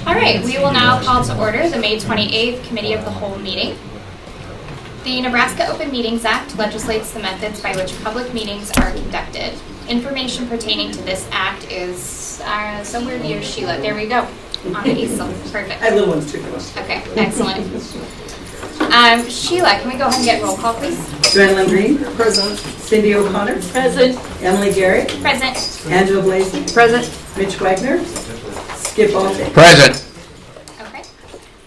All right, we will now call to order the May 28th Committee of the Whole meeting. The Nebraska Open Meetings Act legislates the methods by which public meetings are conducted. Information pertaining to this act is somewhere near Sheila. There we go, on the easel. Perfect. I have little ones too. Okay, excellent. Sheila, can we go ahead and get roll call, please? Joanne Green. Present. Cindy O'Connor. Present. Emily Garrett. Present. Angela Blasey. Present. Mitch Wagner. Skip Altic. Present. Okay.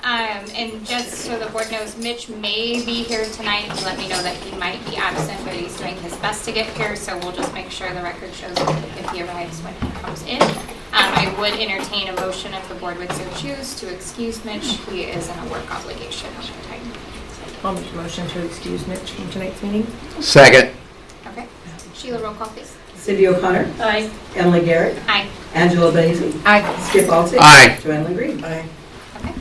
And just so the board knows, Mitch may be here tonight. He let me know that he might be absent, but he's doing his best to get here, so we'll just make sure the record shows if he arrives when he comes in. I would entertain a motion if the board would so choose to excuse Mitch. He is in a work obligation at the time. I'll make a motion to excuse Mitch from tonight's meeting. Second. Okay. Sheila, roll call, please. Cindy O'Connor. Aye. Emily Garrett. Aye. Angela Blasey. Aye. Skip Altic. Aye. Joanne Green. Aye. Okay.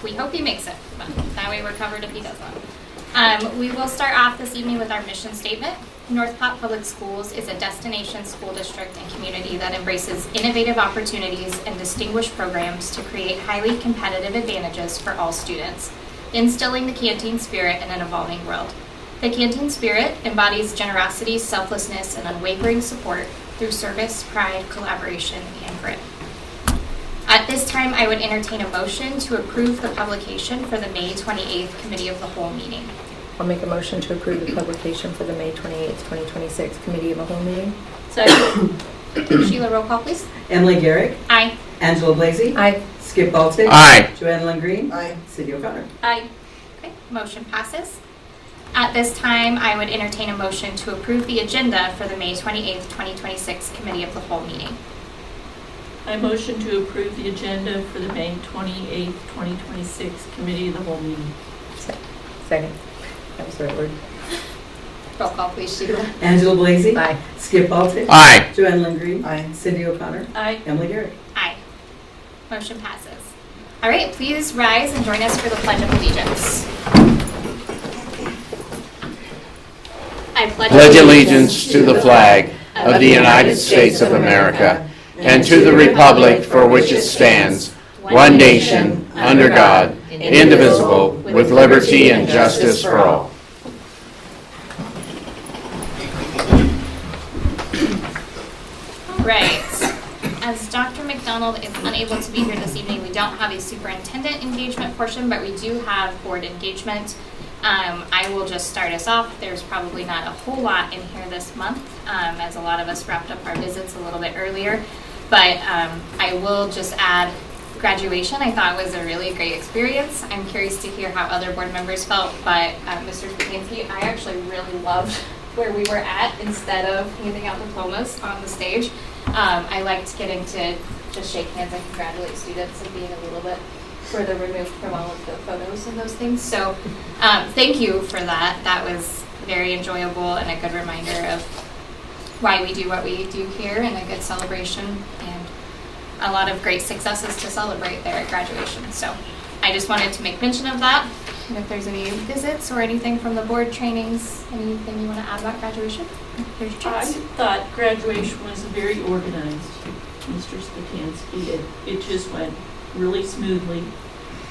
We hope he makes it, but that way we're covered if he doesn't. We will start off this evening with our mission statement. North Platte Public Schools is a destination school district and community that embraces innovative opportunities and distinguished programs to create highly competitive advantages for all students, instilling the canteen spirit in an evolving world. The canteen spirit embodies generosity, selflessness, and unwavering support through service, pride, collaboration, and grit. At this time, I would entertain a motion to approve the publication for the May 28th Committee of the Whole meeting. I'll make a motion to approve the publication for the May 28th, 2026 Committee of the Whole meeting. Second. Sheila, roll call, please. Emily Garrett. Aye. Angela Blasey. Aye. Skip Altic. Aye. Joanne Green. Aye. Cindy O'Connor. Aye. Okay, motion passes. At this time, I would entertain a motion to approve the agenda for the May 28th, 2026 Committee of the Whole meeting. I motion to approve the agenda for the May 28th, 2026 Committee of the Whole meeting. Second. That was the right word. Roll call, please, Sheila. Angela Blasey. Aye. Skip Altic. Aye. Joanne Green. Aye. Cindy O'Connor. Aye. Emily Garrett. Aye. Motion passes. All right, please rise and join us for the Pledge of Allegiance. I Pledge allegiance to the flag of the United States of America and to the republic for which it stands, one nation, under God, indivisible, with liberty and justice for all. All right. As Dr. McDonald is unable to be here this evening, we don't have a superintendent engagement portion, but we do have board engagement. I will just start us off. There's probably not a whole lot in here this month, as a lot of us wrapped up our visits a little bit earlier. But I will just add graduation. I thought was a really great experience. I'm curious to hear how other board members felt, but Mr. Spitansky, I actually really loved where we were at instead of handing out diplomas on the stage. I liked getting to just shake hands and congratulate students and being a little bit further removed from all of the photos and those things. So thank you for that. That was very enjoyable and a good reminder of why we do what we do here, and a good celebration and a lot of great successes to celebrate there at graduation. So I just wanted to make mention of that. And if there's any visits or anything from the board trainings, anything you want to add about graduation, there's your I chance. thought graduation was very organized, Mr. Spitansky. It just went really smoothly.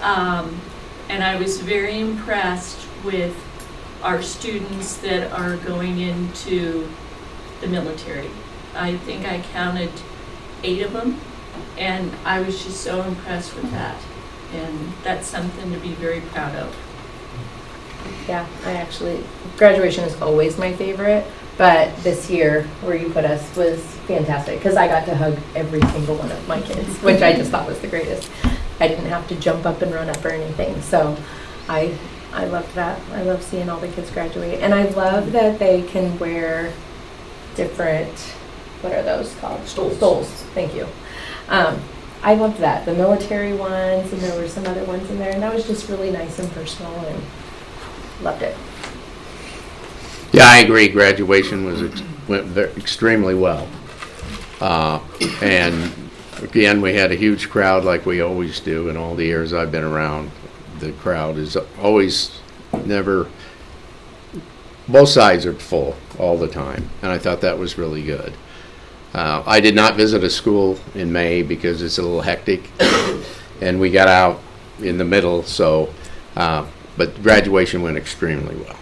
And I was very impressed with our students that are going into the military. I think I counted 8 of them, and I was just so impressed with that. And that's something to be very proud of. Yeah, graduation is always my favorite, but this year where you put us was fantastic because I got to hug every single one of my kids, which I just thought was the greatest. I didn't have to jump up and run up or anything, so I loved that. I love seeing all the kids graduate, and I love that they can wear different, what are those called? Stoles. Thank you. I loved that, the military ones, and there were some other ones in there, and that was just really nice and personal, and loved it. Yeah, I agree. Graduation went extremely well. And again, we had a huge crowd like we always do in all the years I've been around. The crowd is always never, both sides are full all the time. And I thought that was really good. I did not visit a school in May because it's a little hectic, and we got out in the middle, so, but graduation went extremely well.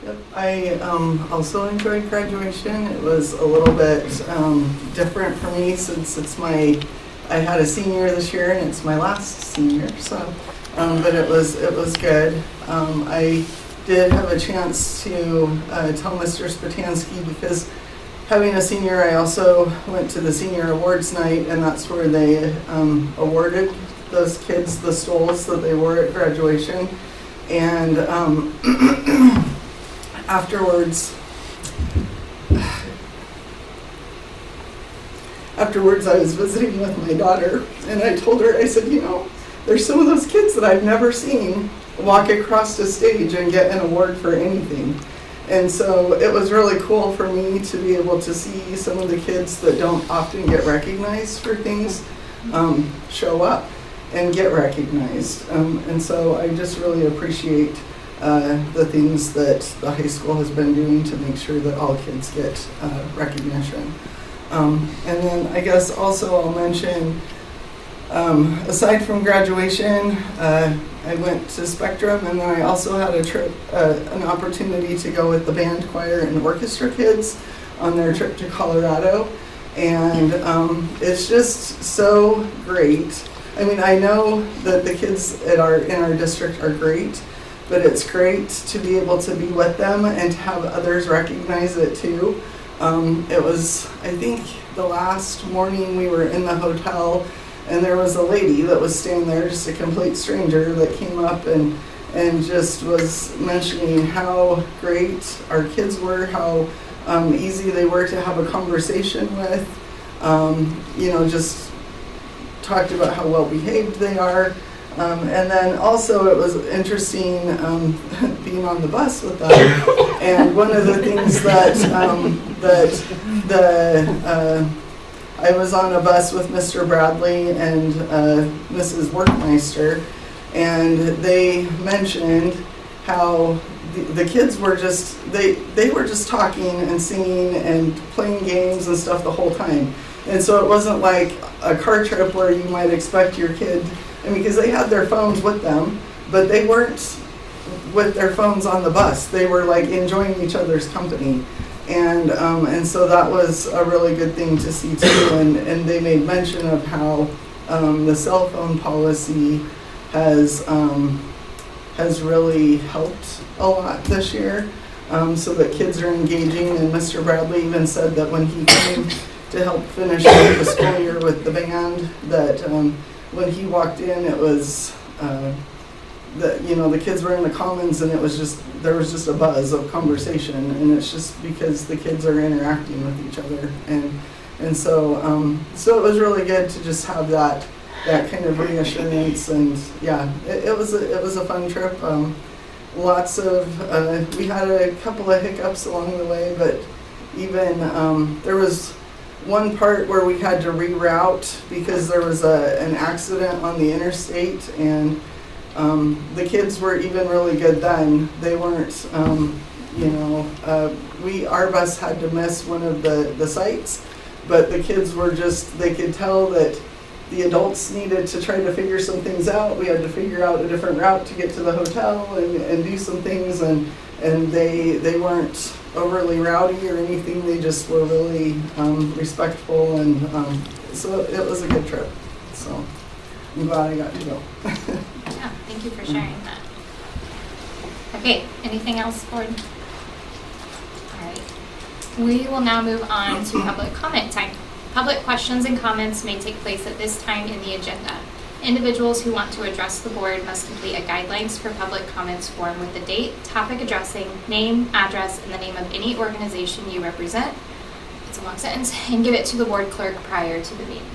Yep, I also enjoyed graduation. It was a little bit different for me since I had a senior this year and it's my last senior, so, but it was good. I did have a chance to tell Mr. Spatansky, because having a senior, I also went to the senior awards night, and that's where they awarded those kids the stoles that they wore at graduation. And afterwards, I was visiting with my daughter, and I told her, I said, you know, there's some of those kids that I've never seen walk across the stage and get an award for anything. And so it was really cool for me to be able to see some of the kids that don't often get recognized for things show up and get recognized. And so I just really appreciate the things that the high school has been doing to make sure that all kids get recognition. And then I guess also I'll mention, aside from graduation, I went to Spectrum, and then I also had a trip, an opportunity to go with the band, choir, and orchestra kids on their trip to Colorado. And it's just so great. I mean, I know that the kids in our district are great, but it's great to be able to be with them and to have others recognize it too. It was, I think, the last morning we were in the hotel, and there was a lady that was standing there, just a complete stranger, that came up and just was mentioning how great our kids were, how easy they were to have a conversation with. You know, just talked about how well behaved they are. And then also it was interesting being on the bus with them. And one of the things I was on a bus with Mr. Bradley and Mrs. Workmeister, and they mentioned how the kids were just, they were just talking and singing and playing games and stuff the whole time. And so it wasn't like a car trip where you might expect your kid, I mean, because they had their phones with them, but they weren't with their phones on the bus. They were like enjoying each other's company. And so that was a really good thing to see too. And they made mention of how the cell phone policy has really helped a lot this year, so that kids are engaging. And Mr. Bradley even said that when he came to help finish the school year with the band, that when he walked in, it was that, you know, the kids were in the commons, and it was just, there was just a buzz of conversation, and it's just because the kids are interacting with each other. And so so it was really good to just have that kind of reassurance. And yeah, it was a fun trip. Lots of we had a couple of hiccups along the way, but even there was one part where we had to reroute because there was an accident on the interstate, and the kids were even really good then. They weren't, you know, our bus had to miss one of the sites, but the kids were just, they could tell that the adults needed to try to figure some things out. We had to figure out a different route to get to the hotel and do some things, and they weren't overly rowdy or anything. They just were really respectful, and so it was a good trip. So I'm glad I got to go. Yeah, thank you for sharing that. Okay, anything else, board? All right. We will now move on to public comment time. Public questions and comments may take place at this time in the agenda. Individuals who want to address the board must complete a guidelines for public comments form with the date, topic addressing, name, address, and the name of any organization you represent. It's a long sentence, and give it to the board clerk prior to the meeting.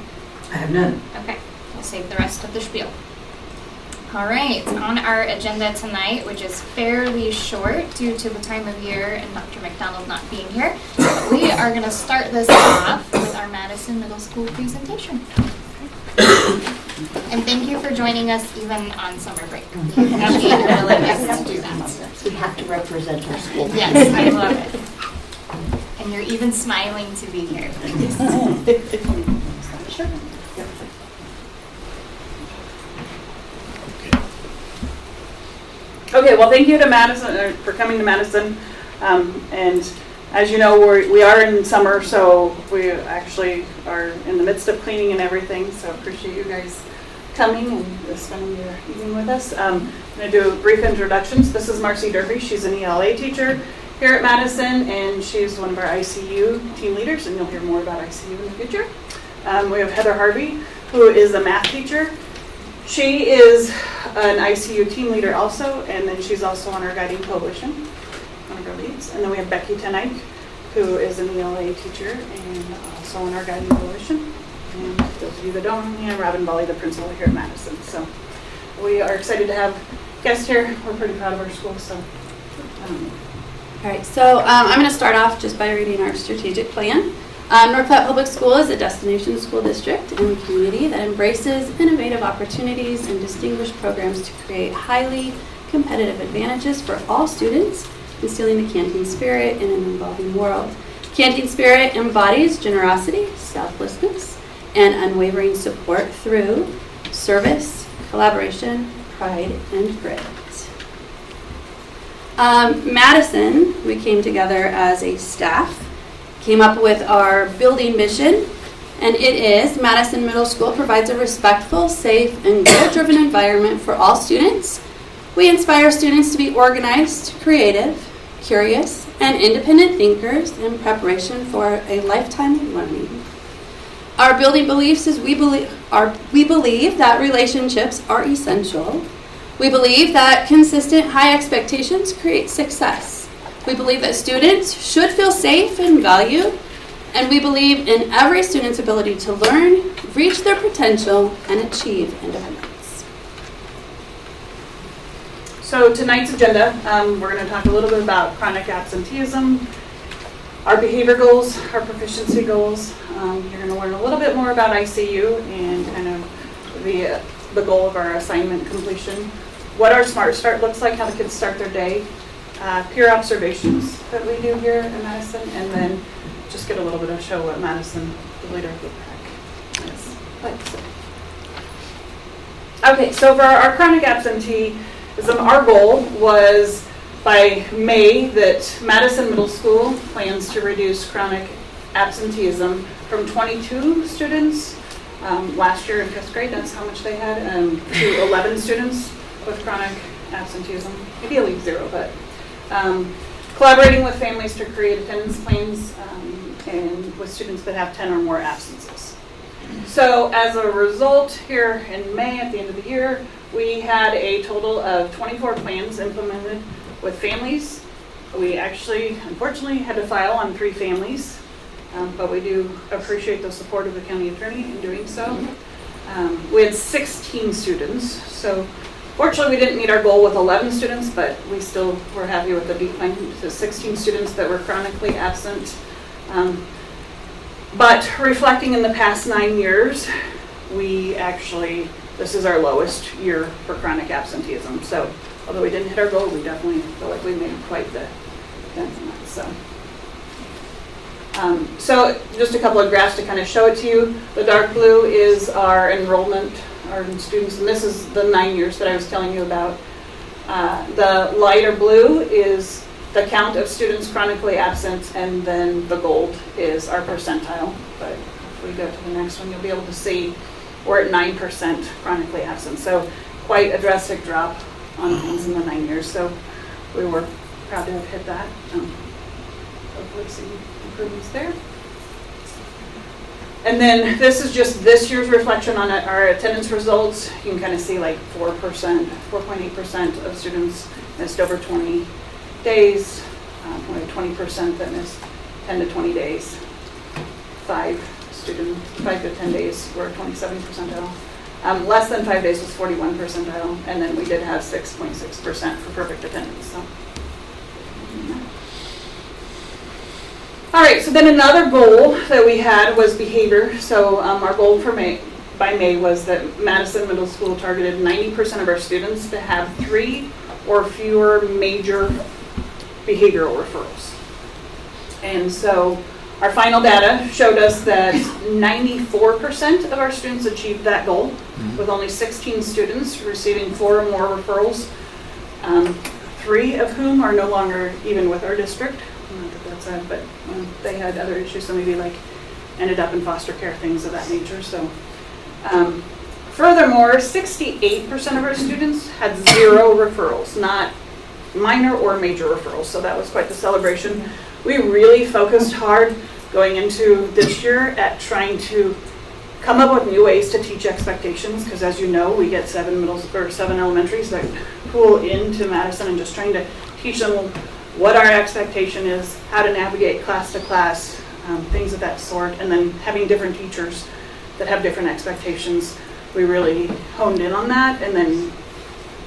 I have none. Okay, we'll save the rest of the spiel. All right, on our agenda tonight, which is fairly short due to the time of year and Dr. McDonald not being here, we are going to start this off with our Madison Middle School presentation. And thank you for joining us even on summer break. We appreciate your willingness to do that. We have to represent our school. Yes, I love it. And you're even smiling to be here. Okay, well, thank you to Madison for coming to Madison. And as you know, we are in summer, so we actually are in the midst of cleaning and everything. So appreciate you guys coming and spending your evening with us. I'm going to do brief introductions. This is Marcy Durfee. She's an ELA teacher here at Madison, and she's one of our ICU team leaders, and you'll hear more about ICU in the future. We have Heather Harvey, who is a math teacher. She is an ICU team leader also, and then she's also on our guiding coalition, one of our leads. And then we have Becky Tenike, who is an ELA teacher and also on our guiding coalition. And those of you that don't know me, I'm Robin Bali, the principal here at Madison. So we are excited to have guests here. We're pretty proud of our school. So. All right, so I'm going to start off just by reading our strategic plan. North Platte Public School is a destination school district and community that embraces innovative opportunities and distinguished programs to create highly competitive advantages for all students, instilling the Canteen spirit in an evolving world. Canteen spirit embodies generosity, selflessness, and unwavering support through service, collaboration, pride, and grit. Madison, we came together as a staff, came up with our building mission, and it is Madison Middle School provides a respectful, safe, and goal-driven environment for all students. We inspire students to be organized, creative, curious, and independent thinkers in preparation for a lifetime of learning. Our building beliefs is we believe that relationships are essential. We believe that consistent high expectations create success. We believe that students should feel safe and valued, and we believe in every student's ability to learn, reach their potential, and achieve independence. So tonight's agenda, we're going to talk a little bit about chronic absenteeism, our behavior goals, our proficiency goals. You're going to learn a little bit more about ICU and kind of the goal of our assignment completion, what our Smart Start looks like, how the kids start their day, peer observations that we do here in Madison, and then just get a little bit of show what Madison, the leader of the pack, is like. Okay, so for our chronic absenteeism, our goal was by May that Madison Middle School plans to reduce chronic absenteeism from 22 students last year in 5th grade, that's how much they had, to 11 students with chronic absenteeism, ideally 0, but collaborating with families to create attendance plans and with students that have 10 or more absences. So as a result, here in May at the end of the year, we had a total of 24 plans implemented with families. We actually, unfortunately, had to file on 3 families, but we do appreciate the support of the county attorney in doing so. We had 16 students, so fortunately, we didn't meet our goal with 11 students, but we still were happy with the decline to 16 students that were chronically absent. But reflecting in the past 9 years, this is our lowest year for chronic absenteeism. So although we didn't hit our goal, we definitely feel like we made quite the dent in that. So just a couple of graphs to kind of show it to you. The dark blue is our enrollment, our students, and this is the 9 years that I was telling you about. The lighter blue is the count of students chronically absent, and then the gold is our percentile. But if we go to the next one, you'll be able to see we're at 9% chronically absent. So quite a drastic drop on things in the 9 years. So we were proud to have hit that. Hopefully see improvements there. And then this is just this year's reflection on our attendance results. You can kind of see like 4%, 4.8% of students missed over 20 days, only 20% that missed 10 to 20 days. 5 to 10 days were 27 percentile. Less than 5 days was 41 percentile, and then we did have 6.6% for perfect attendance. So. All right, so then another goal that we had was behavior. So our goal for by May was that Madison Middle School targeted 90% of our students to have 3 or fewer major behavioral referrals. And so our final data showed us that 94% of our students achieved that goal, with only 16 students receiving 4 or more referrals, 3 of whom are no longer even with our district. Not that that's sad, but they had other issues, so maybe like ended up in foster care, things of that nature. So, furthermore, 68% of our students had 0 referrals, not minor or major referrals. So that was quite the celebration. We really focused hard going into this year at trying to come up with new ways to teach expectations, because as you know, we get 7 elementaries that pool into Madison, and just trying to teach them what our expectation is, how to navigate class to class, things of that sort, and then having different teachers that have different expectations. We really honed in on that, and then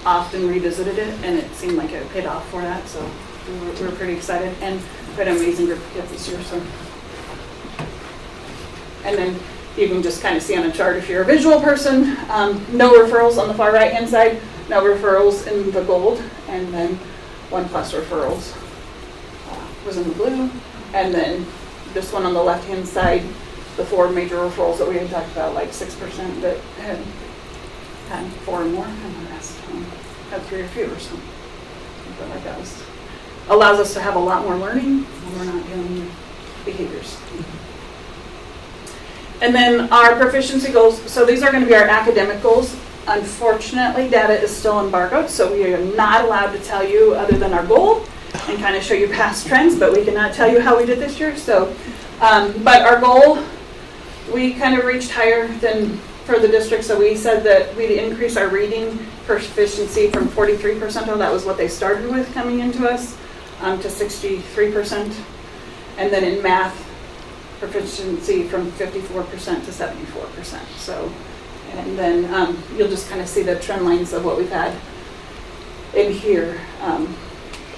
often revisited it, and it seemed like it paid off for that. So we were pretty excited, and we had an amazing group of kids this year. So, and then you can just kind of see on a chart if you're a visual person, no referrals on the far right hand side, no referrals in the gold, and then 1+ referrals was in the blue, and then this one on the left hand side, the 4 major referrals that we had talked about, like 6% that had 4 or more, and the rest had 3 or fewer. So I feel like that allows us to have a lot more learning when we're not dealing with behaviors. And then our proficiency goals, so these are going to be our academic goals. Unfortunately, data is still embargoed, so we are not allowed to tell you other than our goal and kind of show you past trends, but we cannot tell you how we did this year. So, but our goal, we kind of reached higher than for the district, so we said that we'd increase our reading proficiency from 43%, that was what they started with coming into us, to 63%. And then in math, proficiency from 54% to 74%. So, and then you'll just kind of see the trend lines of what we've had in here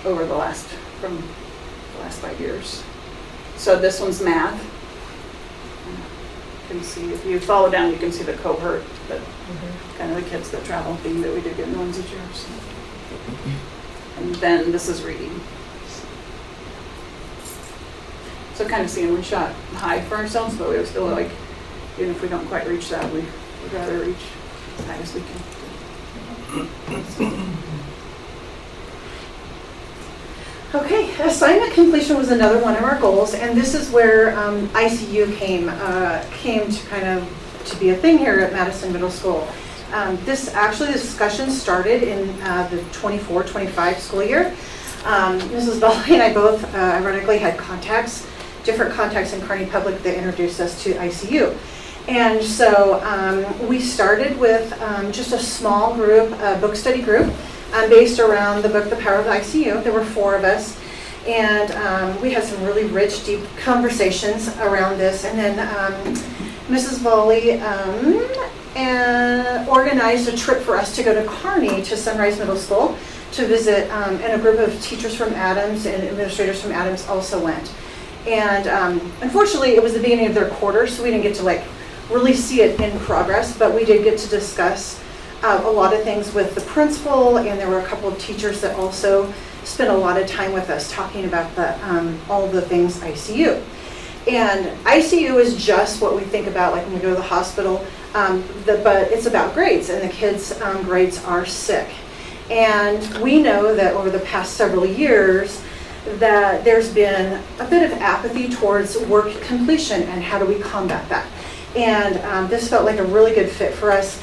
over the last 5 years. So this one's math. You can see, if you follow down, you can see the cohort, that kind of the kids that travel thing that we did get new ones each year. So. And then this is reading. So kind of seeing we shot high for ourselves, but we were still like, even if we don't quite reach that, we'd rather reach as high as we can. Okay, assignment completion was another one of our goals, and this is where ICU came to kind of to be a thing here at Madison Middle School. The discussion started in the 24-25 school year. Mrs. Belly and I both ironically had different contacts in Kearney Public that introduced us to ICU. And so we started with just a small group, a book study group, based around the book, The Power of ICU. There were 4 of us, and we had some really rich, deep conversations around this. And then Mrs. Volley organized a trip for us to go to Kearney to Sunrise Middle School to visit, and a group of teachers from Adams and administrators from Adams also went. And unfortunately, it was the beginning of their quarter, so we didn't get to really see it in progress, but we did get to discuss a lot of things with the principal, and there were a couple of teachers that also spent a lot of time with us talking about all the things ICU. And ICU is just what we think about when we go to the hospital, but it's about grades, and the kids' grades are sick. And we know that over the past several years that there's been a bit of apathy towards work completion, and how do we combat that? And this felt like a really good fit for us.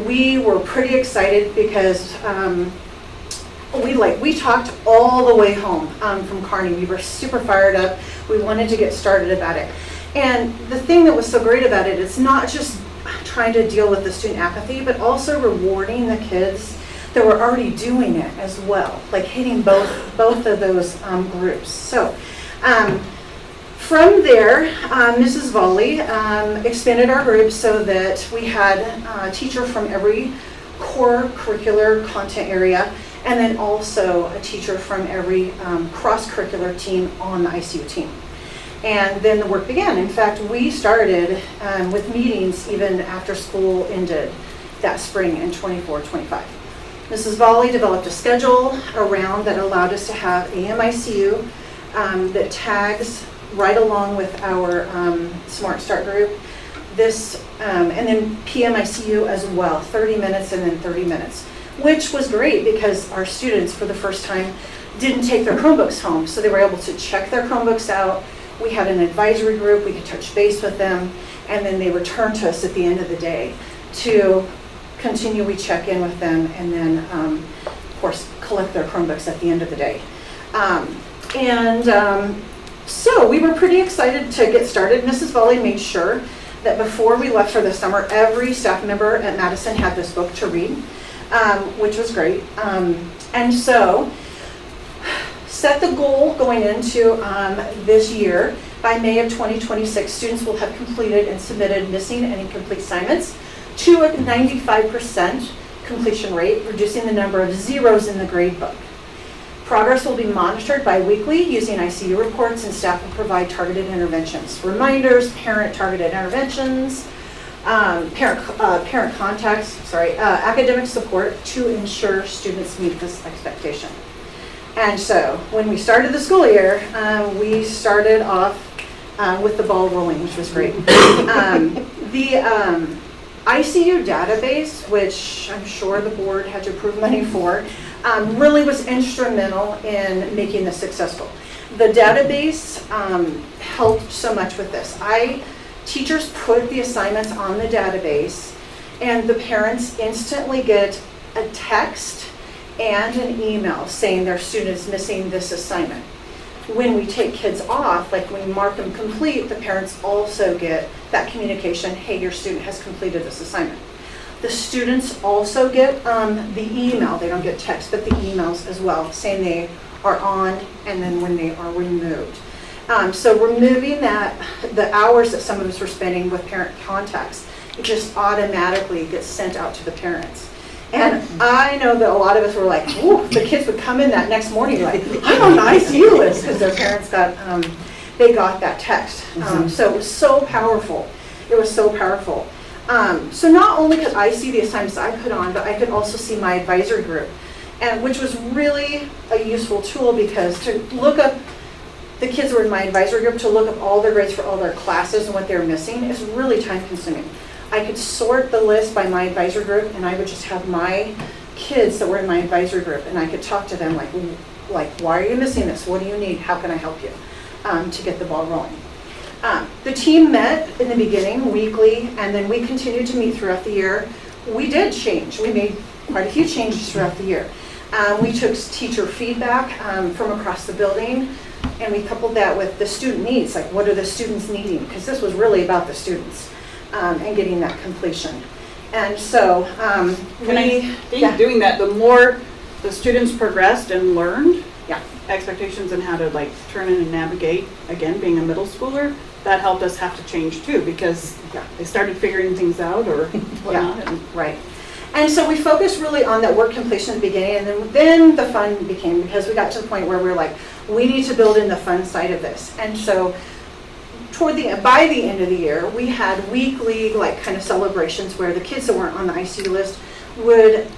We were pretty excited because we talked all the way home from Kearney. We were super fired up. We wanted to get started about it. And the thing that was so great about it is not just trying to deal with the student apathy, but also rewarding the kids that were already doing it as well, hitting both of those groups. So from there, Mrs. Volley expanded our group so that we had a teacher from every core curricular content area, and then also a teacher from every cross-curricular team on the ICU team. And then the work began. In fact, we started with meetings even after school ended that spring in 24-25. Mrs. Volley developed a schedule around that allowed us to have AM ICU that tags right along with our Smart Start group. This, and then PMICU as well, 30 minutes and then 30 minutes, which was great because our students for the first time didn't take their Chromebooks home, so they were able to check their Chromebooks out. We had an advisory group, we could touch base with them, and then they returned to us at the end of the day to continue, we check in with them, and then, of course, collect their Chromebooks at the end of the day. So we were pretty excited to get started. Mrs. Volley made sure that before we left for the summer, every staff member at Madison had this book to read, which was great. And so, set the goal going into this year. By May of 2026, students will have completed and submitted missing and incomplete assignments to a 95% completion rate, reducing the number of zeros in the grade book. Progress will be monitored bi-weekly using ICU reports, and staff will provide targeted interventions, reminders, parent-targeted interventions, parent contacts, academic support to ensure students meet this expectation. And so when we started the school year, we started off with the ball rolling, which was great. The ICU database, which I'm sure the board had to approve money for, really was instrumental in making this successful. The database helped so much with this. Teachers put the assignments on the database, and the parents instantly get a text and an email saying their student is missing this assignment. When we take kids off, like when we mark them complete, the parents also get that communication, hey, your student has completed this assignment. The students also get the email, they don't get text, but the emails as well, saying they are on and then when they are removed. So removing the hours that some of us were spending with parent contacts, it just automatically gets sent out to the parents. And I know that a lot of us were like, ooh, the kids would come in that next morning like, I'm on the ICU list, because their parents got that text. So it was so powerful. It was so powerful. So not only could I see the assignments I put on, but I could also see my advisory group, and which was really a useful tool, because to look up the kids who were in my advisory group, to look up all their grades for all their classes and what they were missing is really time consuming. I could sort the list by my advisory group, and I would just have my kids that were in my advisory group, and I could talk to them like, why are you missing this? What do you need? How can I help you? To get the ball rolling. The team met in the beginning weekly, and then we continued to meet throughout the year. We did change. We made quite a few changes throughout the year. We took teacher feedback from across the building, and we coupled that with the student needs, like what are the students needing? Because this was really about the students and getting that completion. And so doing that, the more the students progressed and learned expectations and how to like turn in and navigate, again, being a middle schooler, that helped us have to change too, because they started figuring things out or whatnot. Right. And so we focused really on that work completion at the beginning, and then the fun became, because we got to the point where we were like, we need to build in the fun side of this. And so by the end of the year, we had weekly like kind of celebrations where the kids that weren't on the ICU list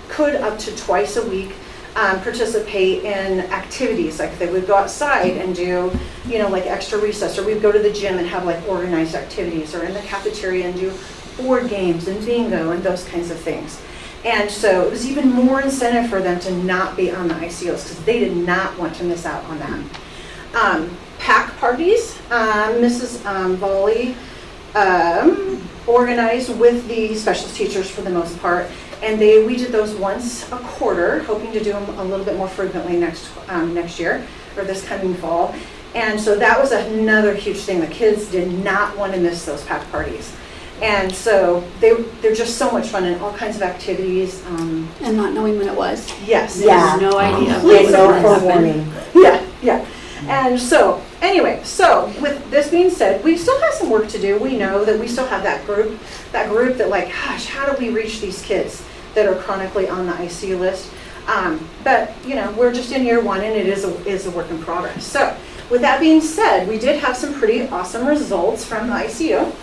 could up to twice a week participate in activities. Like they would go outside and do, like extra recess, or we'd go to the gym and have like organized activities, or in the cafeteria and do board games and bingo and those kinds of things. And so it was even more incentive for them to not be on the ICU list, because they did not want to miss out on that. Pack parties, Mrs. Volley organized with the specialist teachers for the most part, and we did those once a quarter, hoping to do them a little bit more frequently next year, or this coming fall. And so that was another huge thing. The kids did not want to miss those pack parties. And so they're just so much fun, and all kinds of activities. And not knowing when it was. Yes. Yeah. No idea. No forewarning. Yeah. And so, anyway, with this being said, we still have some work to do. We know that we still have that group that like, gosh, how do we reach these kids that are chronically on the ICU list? But, we're just in year one, and it is a work in progress. So, with that being said, we did have some pretty awesome results from the ICU.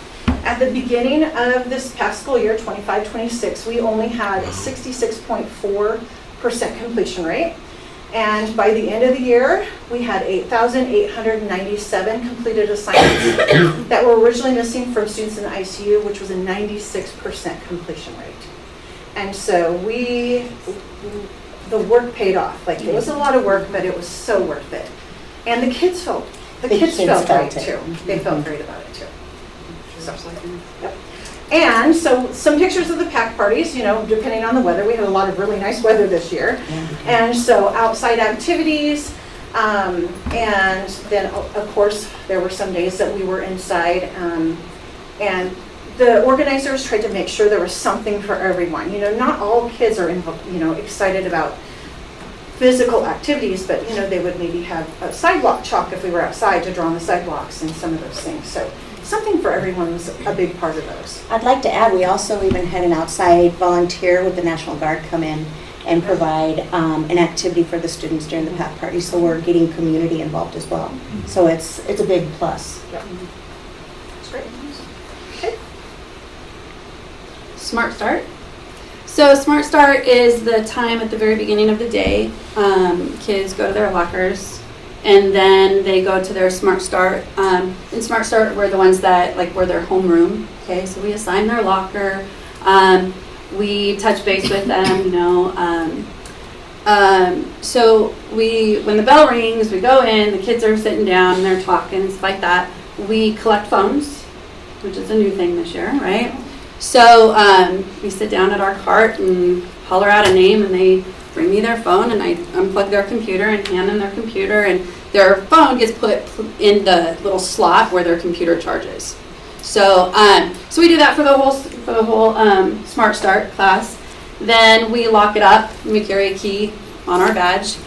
At the beginning of this past school year, 25-26, we only had 66.4% completion rate. And by the end of the year, We had 8,897 completed assignments that were originally missing from students in the ICU, which was a 96% completion rate. And so the work paid off. Like, it was a lot of work, but it was so worth it. And the kids felt great too. They felt great about it too. So, yep. And so some pictures of the pack parties, depending on the weather. We had a lot of really nice weather this year. And so outside activities, and then of course there were some days that we were inside, and the organizers tried to make sure there was something for everyone. Not all kids are excited about physical activities, but they would maybe have a sidewalk chalk if we were outside to draw on the sidewalks and some of those things. So something for everyone was a big part of those. I'd like to add, we also even had an outside volunteer with the National Guard come in and provide an activity for the students during the pack party. So we're getting community involved as well. So it's a big plus. Yep. That's great. Okay. Smart Start. So Smart Start is the time at the very beginning of the day. Kids go to their lockers and then they go to their Smart Start. In Smart Start, we're the ones that we're their homeroom. Okay, so we assign their locker. We touch base with them, so when the bell rings, we go in, the kids are sitting down, and they're talking, stuff like that. We collect phones, which is a new thing this year, right? So we sit down at our cart and holler out a name, and they bring me their phone, and I unplug their computer and hand them their computer, and their phone gets put in the little slot where their computer charges. So so we do that for the whole Smart Start class. Then we lock it up, and we carry a key on our badge.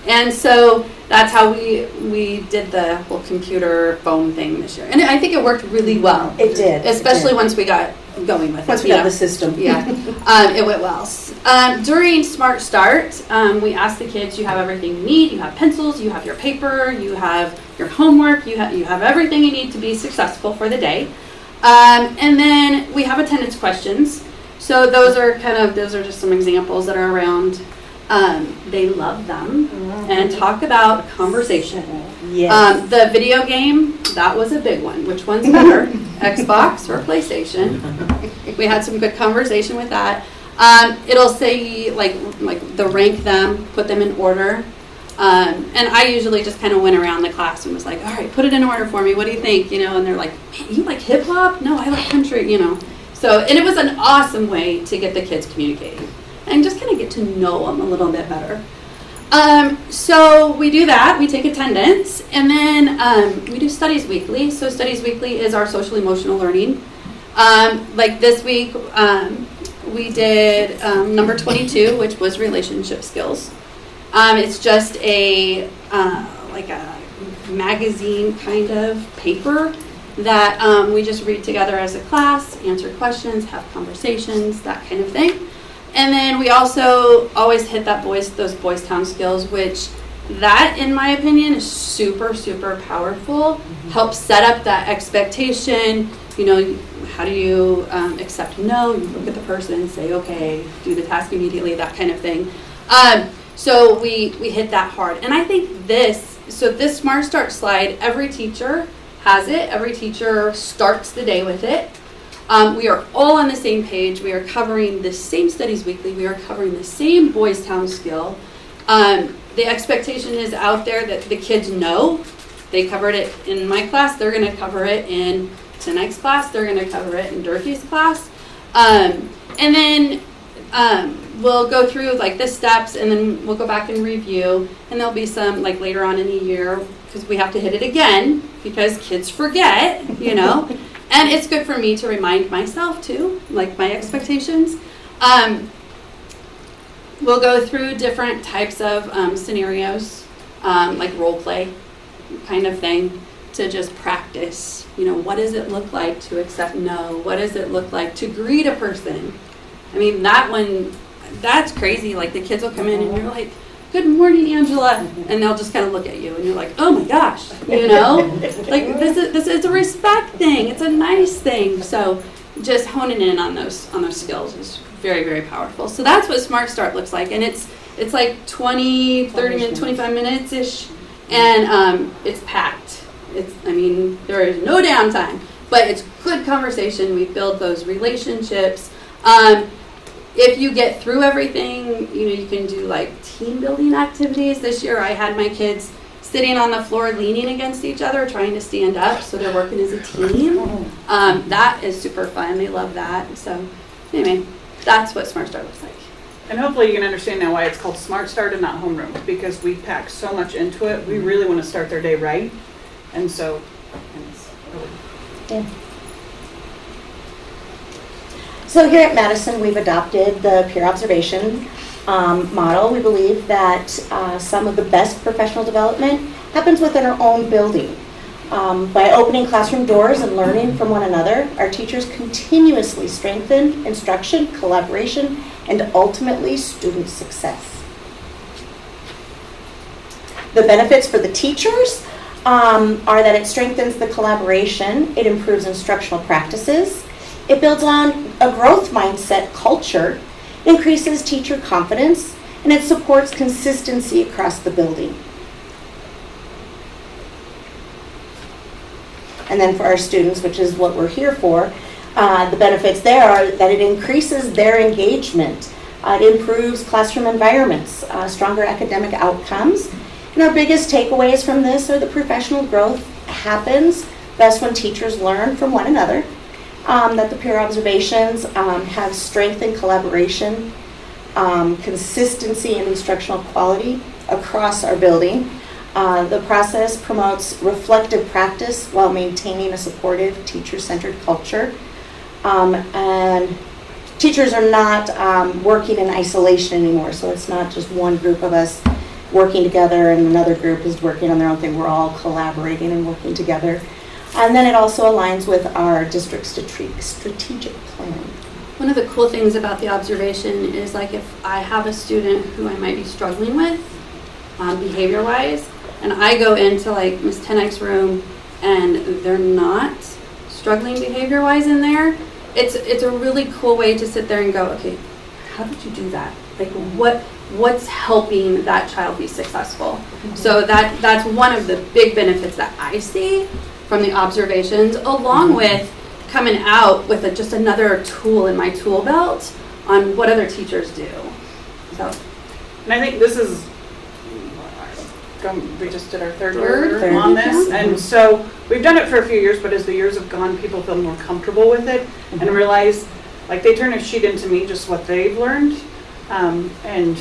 And so that's how we did the whole computer phone thing this year. And I think it worked really well. It did. Especially once we got going with it. Once we got the system. Yeah, it went well. During Smart Start, we asked the kids, you have everything you need. You have pencils, you have your paper, you have your homework, you have everything you need to be successful for the day. And then we have attendance questions. So those are just some examples that are around. They love them and talk about conversation. Yes. The video game, that was a big one. Which one's better, Xbox or PlayStation? We had some good conversation with that. It'll say like the rank them, put them in order. And I usually just kind of went around the class and was like, all right, put it in order for me. What do you think? And they're like, man, you like hip hop? No, I like country, So, and it was an awesome way to get the kids communicating and just kind of get to know them a little bit better. So we do that, we take attendance, and then we do Studies Weekly. So Studies Weekly is our social emotional learning. Like this week, we did number 22, which was relationship skills. It's just a magazine kind of paper that we just read together as a class, answer questions, have conversations, that kind of thing. And then we also always hit those Boys Town skills, which that, in my opinion, is super, super powerful. Helps set up that expectation. How do you accept no? You look at the person and say, okay, do the task immediately, that kind of thing. So we hit that hard. And I think this Smart Start slide, every teacher has it. Every teacher starts the day with it. We are all on the same page. We are covering the same Studies Weekly. We are covering the same Boys Town skill. The expectation is out there that the kids know. They covered it in my class. They're going to cover it in tonight's class. They're going to cover it in Durkee's class. And then we'll go through the steps, and then we'll go back and review. And there'll be some later on in the year, because we have to hit it again because kids forget, And it's good for me to remind myself too, my expectations. We'll go through different types of scenarios, like role play kind of thing, to just practice. What does it look like to accept no? What does it look like to greet a person? I mean, that one, that's crazy. The kids will come in and you're like, good morning, Angela. And they'll just kind of look at you and you're like, oh my gosh, this is a respect thing. It's a nice thing. So just honing in on those skills is very, very powerful. So that's what Smart Start looks like. And it's It's like 20, 30 minutes, 25 minutes-ish, and it's packed. There is no downtime, but it's good conversation. We build those relationships. If you get through everything, you can do like team building activities. This year I had my kids sitting on the floor leaning against each other trying to stand up, so they're working as a team. That is super fun. They love that. So anyway, that's what Smart Start looks like. And hopefully you can understand now why it's called Smart Start and not Homeroom, because we pack so much into it. We really want to start their day right. And so, Yeah. So here at Madison, we've adopted the peer observation model. We believe that some of the best professional development happens within our own building. By opening classroom doors and learning from one another, our teachers continuously strengthen instruction, collaboration, and ultimately student success. The benefits for the teachers are that it strengthens the collaboration, it improves instructional practices, it builds on a growth mindset culture, increases teacher confidence, and it supports consistency across the building. And then for our students, which is what we're here for, the benefits there are that it increases their engagement, it improves classroom environments, stronger academic outcomes. And our biggest takeaways from this are that professional growth happens best when teachers learn from one another, that the peer observations have strength in collaboration, consistency and instructional quality across our building. The process promotes reflective practice while maintaining a supportive, teacher-centered culture. And teachers are not working in isolation anymore, so it's not just one group of us working together and another group is working on their own thing. We're all collaborating and working together. And then it also aligns with our district strategic plan. One of the cool things about the observation is, like, if I have a student who I might be struggling with behavior-wise, and I go into like Ms. Tenike's room and they're not struggling behavior-wise in there, it's a really cool way to sit there and go, okay, how did you do that? Like, what's helping that child be successful? Mm-hmm. So that's one of the big benefits that I see from the observations, along with coming out with just another tool in my tool belt on what other teachers do. So, and I think this is, we just did our third year on this, and so we've done it for a few years, but as the years have gone, people feel more comfortable with it and realize, like, they turn a sheet into me, just what they've learned, and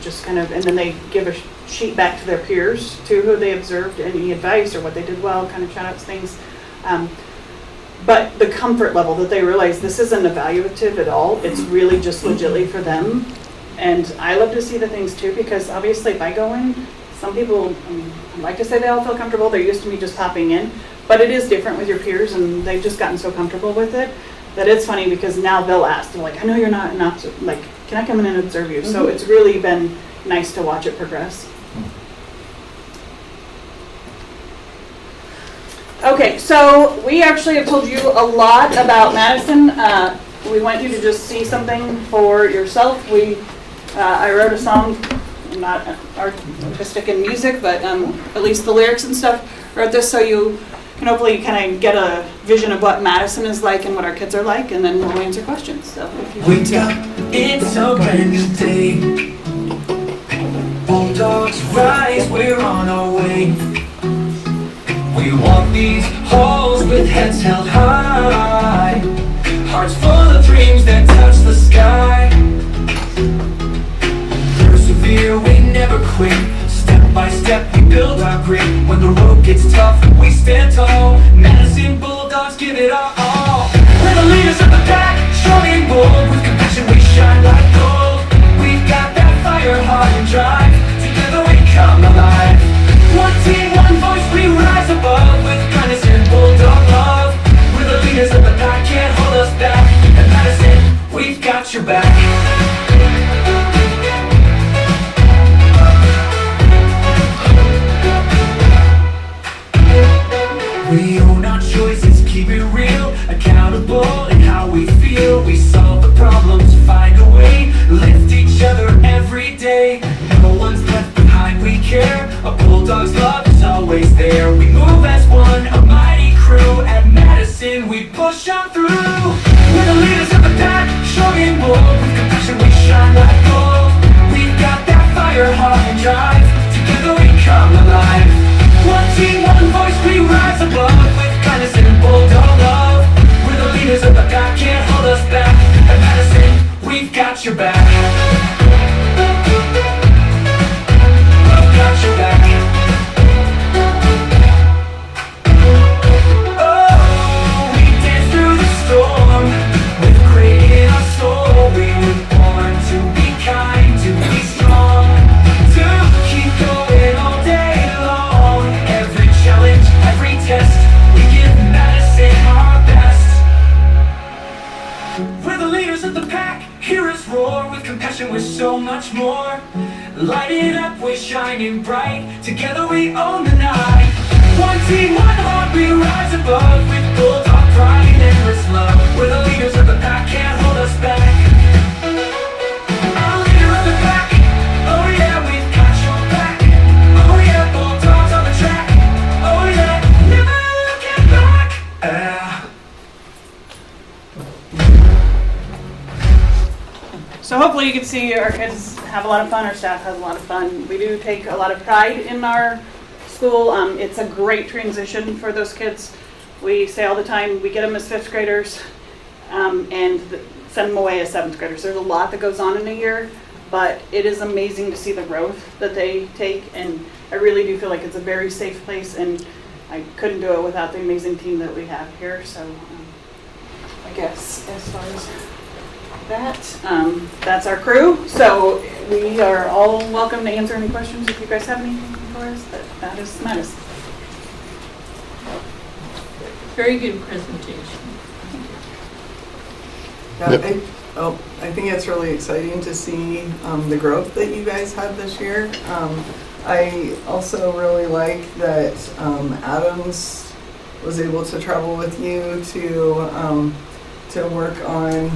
just kind of, and then they give a sheet back to their peers, to who they observed, any advice or what they did well, kind of shout outs things. But the comfort level that they realize this isn't evaluative at all, it's really just legitly for them. And I love to see the things too, because obviously if I go in, some people, I'd like to say they all feel comfortable, they're used to me just popping in, but it is different with your peers, and they've just gotten so comfortable with it that it's funny, because now they'll ask, they're like, I know you're not, like, can I come in and observe you? Mm-hmm. So it's really been nice to watch it progress. Okay, so we actually have told you a lot about Madison. We want you to just see something for yourself. I wrote a song, not artistic in music, but at least the lyrics and stuff. Wrote this so you can hopefully kind of get a vision of what Madison is like and what our kids are like, and then we'll answer questions. So wake up, it's a brand new day. Bulldogs rise, we're on our way. We walk these halls with heads held high, hearts full of dreams that touch the sky. Persevere, we never quit. Step by step, we build our grit. When the road gets tough, we stand tall. Madison Bulldogs give it our all. We're the leaders of the pack, strong and bold. With compassion, we shine like gold. We've got that fire, heart, and drive. Together we come alive. One team, one voice, we rise above. With kindness and bulldog love. We're the leaders of the pack, can't hold us back. At Madison, we've got your back. We own our choices, keep it real, accountable in how we feel. We solve the problems, find a way, lift each other every day. bold, with compassion we shine like gold. We've got that fire, heart and drive, together we come alive. One team, one voice, we rise above, with kindness and bulldog love. We're the leaders of the pack, can't hold us back. At Madison, we've got your back. We've got your back. Oh, we dance through the storm with grit in our soul. We were born to be kind, to be strong, to keep going all day long. Every challenge, every test, we give Madison our best. We're the leaders of the pack, hear us roar. With compassion we're so much more. Light it up, we're shining bright, together we own the night. One team, one heart, we rise above, with bulldog pride and endless love. We're the leaders of the pack, can't hold us back. Our leader of the pack, oh yeah, we've got your back. Oh yeah, bulldogs on the track, oh yeah, never looking back. So hopefully you can see our kids have a lot of fun, our staff has a lot of fun. We do take a lot of pride in our school. It's a great transition for those kids. We say all the time, we get them as 5th graders and send them away as 7th graders. There's a lot that goes on in a year, but it is amazing to see the growth that they take, and I really do feel like it's a very safe place, and I couldn't do it without the amazing team that we have here. So I guess as far as that's our crew. So we are all welcome to answer any questions if you guys have anything for us. That is nice. Very good presentation. Yeah, I think it's really exciting to see the growth that you guys had this year. I also really like that Adams was able to travel with you to work on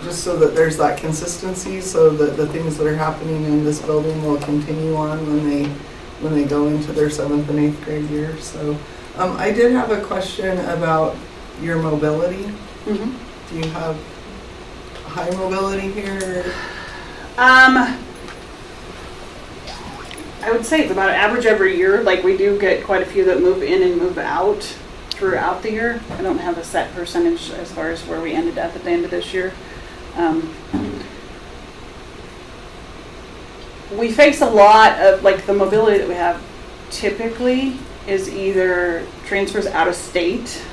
just so that there's that consistency, so that the things that are happening in this building will continue on when they go into their 7th and 8th grade year. So I did have a question about your mobility. Mm-hmm. Do you have high mobility here? I would say it's about an average every year. Like, we do get quite a few that move in and move out throughout the year. I don't have a set percentage as far as where we ended up at the end of this year. We face a lot of, like, the mobility that we have typically is either transfers out of state.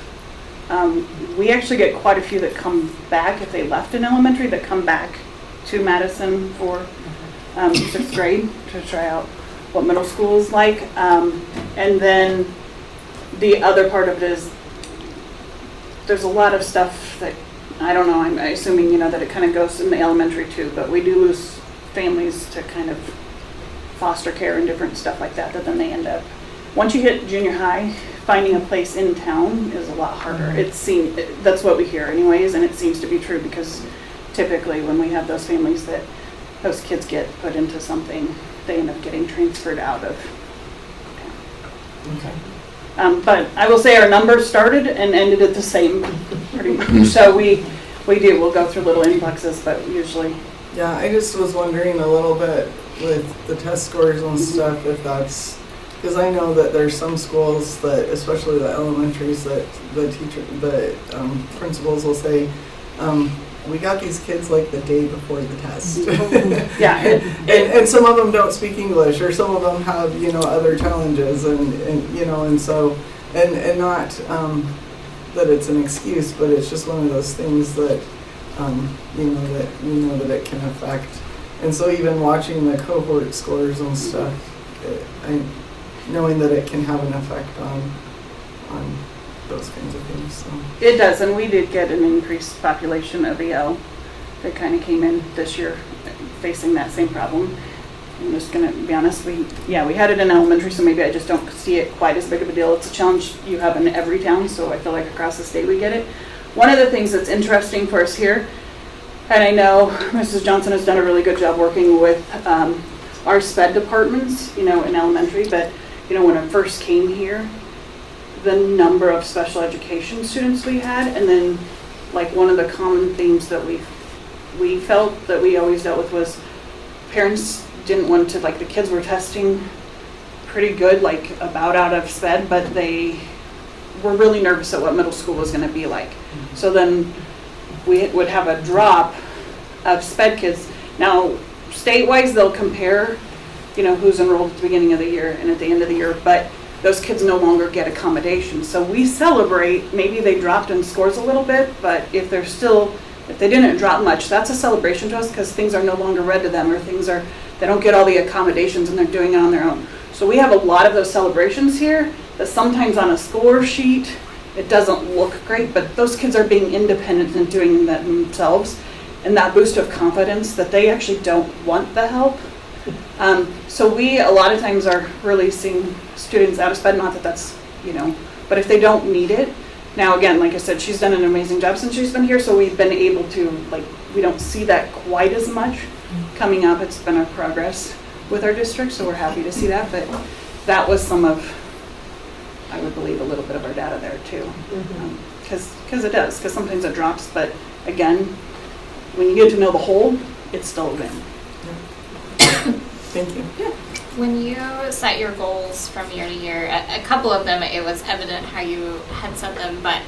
We actually get quite a few that come back if they left in elementary, that come back to Madison for 6th grade to try out what middle school is like. And then the other part of it is there's a lot of stuff that, I don't know, I'm assuming, that it kind of goes in the elementary too, but we do lose families to kind of foster care and different stuff like that then they end up, once you hit junior high, finding a place in town is a lot harder. That's what we hear anyways, and it seems to be true, because typically when we have those families that those kids get put into something, they end up getting transferred out of town. Okay. But I will say our numbers started and ended at the same, pretty much. So we'll go through little influxes, but usually. Yeah, I just was wondering a little bit with the test scores and stuff, if that's, because I know that there's some schools that, especially the elementaries, that the principals will say, we got these kids like the day before the test. Yeah. And some of them don't speak English, or some of them have, other challenges, and so, and not that it's an excuse, but it's just one of those things that, that it can affect. And so even watching the cohort scores and stuff, knowing that it can have an effect on those kinds of things. So. It does, and we did get an increased population of EL that kind of came in this year facing that same problem. I'm just going to be honest, we had it in elementary, so maybe I just don't see it quite as big of a deal. It's a challenge you have in every town, so I feel like across the state we get it. One of the things that's interesting for us here, and I know Mrs. Johnson has done a really good job working with our SPED departments, in elementary, but when I first came here, the number of special education students we had, and then like one of the common themes that we we felt that we always dealt with was parents didn't want to, like the kids were testing pretty good, like about out of sped, but they were really nervous at what middle school was going to be like. So then we would have a drop of sped kids. Now, state-wise, they'll compare, who's enrolled at the beginning of the year and at the end of the year, but those kids no longer get accommodations. So we celebrate, maybe they dropped in scores a little bit, but if they didn't drop much, that's a celebration to us because things are no longer read to them, or they don't get all the accommodations and they're doing it on their own. So we have a lot of those celebrations here that sometimes on a score sheet, it doesn't look great, but those kids are being independent and doing that themselves. And that boost of confidence that they actually don't want the help. So we, a lot of times, are releasing students out of sped, not that that's, but if they don't need it. Now, again, like I said, she's done an amazing job since she's been here, so we've been able to, we don't see that quite as much coming up. It's been a progress with our district, so we're happy to see that, but that was some of, I would believe, a little bit of our data there too. Because it does, because sometimes it drops, but again, when you get to know the whole, it's still a win. Thank you. Yeah. When you set your goals from year to year, a couple of them, it was evident how you had set them, but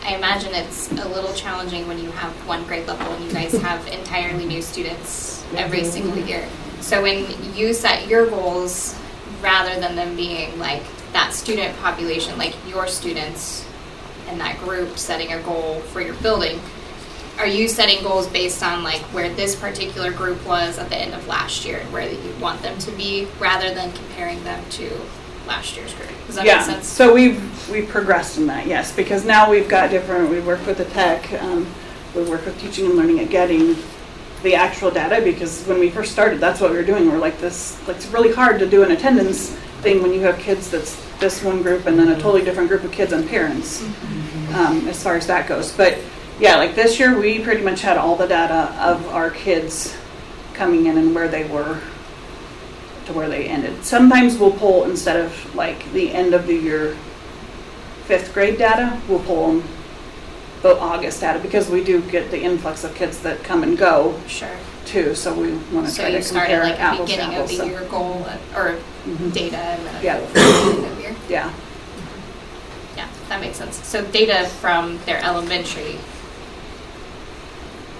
I imagine it's a little challenging when you have one grade level and you guys have entirely new students every single year. So when you set your goals, rather than them being like that student population, like your students and that group setting a goal for your building, are you setting goals based on like where this particular group was at the end of last year and where you want them to be, rather than comparing them to last year's group? Does that make sense? So we've progressed in that, yes, because now we've got we've worked with the tech, we work with teaching and learning at getting the actual data, because when we first started, that's what we were doing. We're like this, it's really hard to do an attendance thing when you have kids that's this one group and then a totally different group of kids and parents, as far as that goes. But yeah, like this year, we pretty much had all the data of our kids coming in and where they were to where they ended. Sometimes we'll pull, instead of like the end of the year 5th grade data, we'll pull them the August data, because we do get the influx of kids that come and go too. So we want to try to compare like apples the to beginning apples. of the year goal or data, and then Yeah. a goal for the end of the year. Yeah. Yeah, that makes sense. So data from their elementary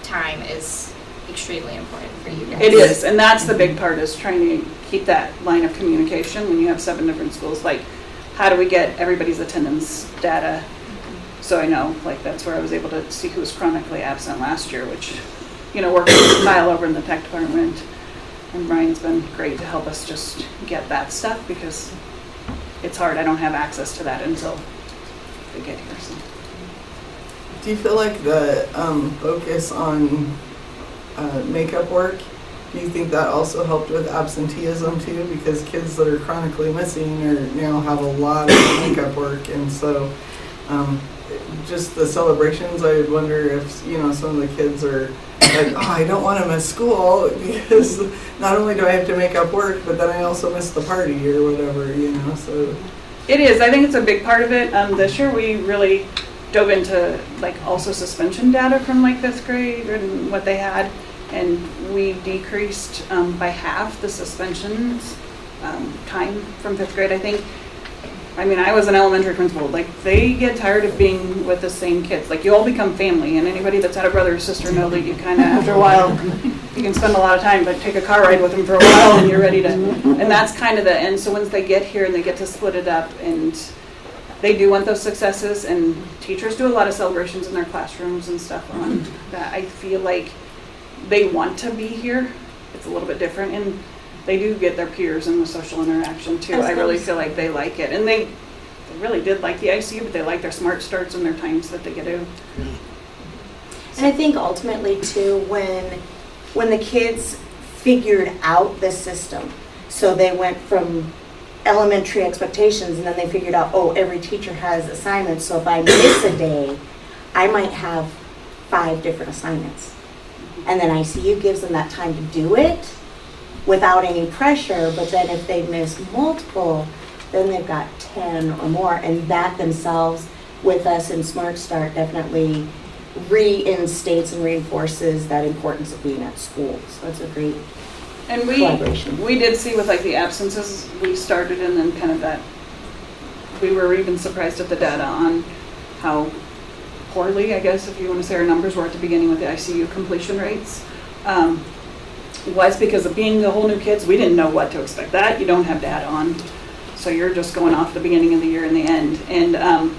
time is extremely important for you guys. It is, and that's the big part, is trying to keep that line of communication when you have 7 different schools. Like, how do we get everybody's attendance data? So I know, like, that's where I was able to see who was chronically absent last year, which, working with Kyle over in the tech department, and Brian's been great to help us just get that stuff, because it's hard. I don't have access to that until they get here. So. Do you feel like the focus on makeup work, do you think that also helped with absenteeism too? Because kids that are chronically missing now have a lot of makeup work, and so just the celebrations, I would wonder if some of the kids are like, oh, I don't want to miss school because not only do I have to make up work, but then I also miss the party or whatever, so. It is. I think it's a big part of it. This year we really dove into also suspension data from 5th grade and what they had, and we decreased by half the suspensions time from 5th grade. I was an elementary principal. They get tired of being with the same kids. You all become family, and anybody that's had a brother or sister know that you kind of, after a while, you can spend a lot of time, but take a car ride with them for a while and you're ready to, and that's kind of the end. So once they get here and they get to split it up, and they do want those successes, and teachers do a lot of celebrations in their classrooms and stuff on that. I feel like they want to be here. It's a little bit different, and they do get their peers and the social interaction too. I really feel like they like it, and they really did like the ICU, but they like their smart starts and their times that they get to. And I think ultimately too, when the kids figured out the system, so they went from elementary expectations, and then they figured out, oh, every teacher has assignments, so if I miss a day, I might have 5 different assignments. And then ICU gives them that time to do it without any pressure, but then if they miss multiple, then they've got 10 or more, and that themselves with us in Smart Start definitely reinstates and reinforces that importance of being at school. So that's a great And collaboration. we did see with like the absences, we started and then kind of that, we were even surprised at the data on how poorly, I guess, if you want to say our numbers were at the beginning with the ICU completion rates. Was because of being the whole new kids, we didn't know what to expect. That you don't have data on. So you're just going off the beginning of the year and the end. And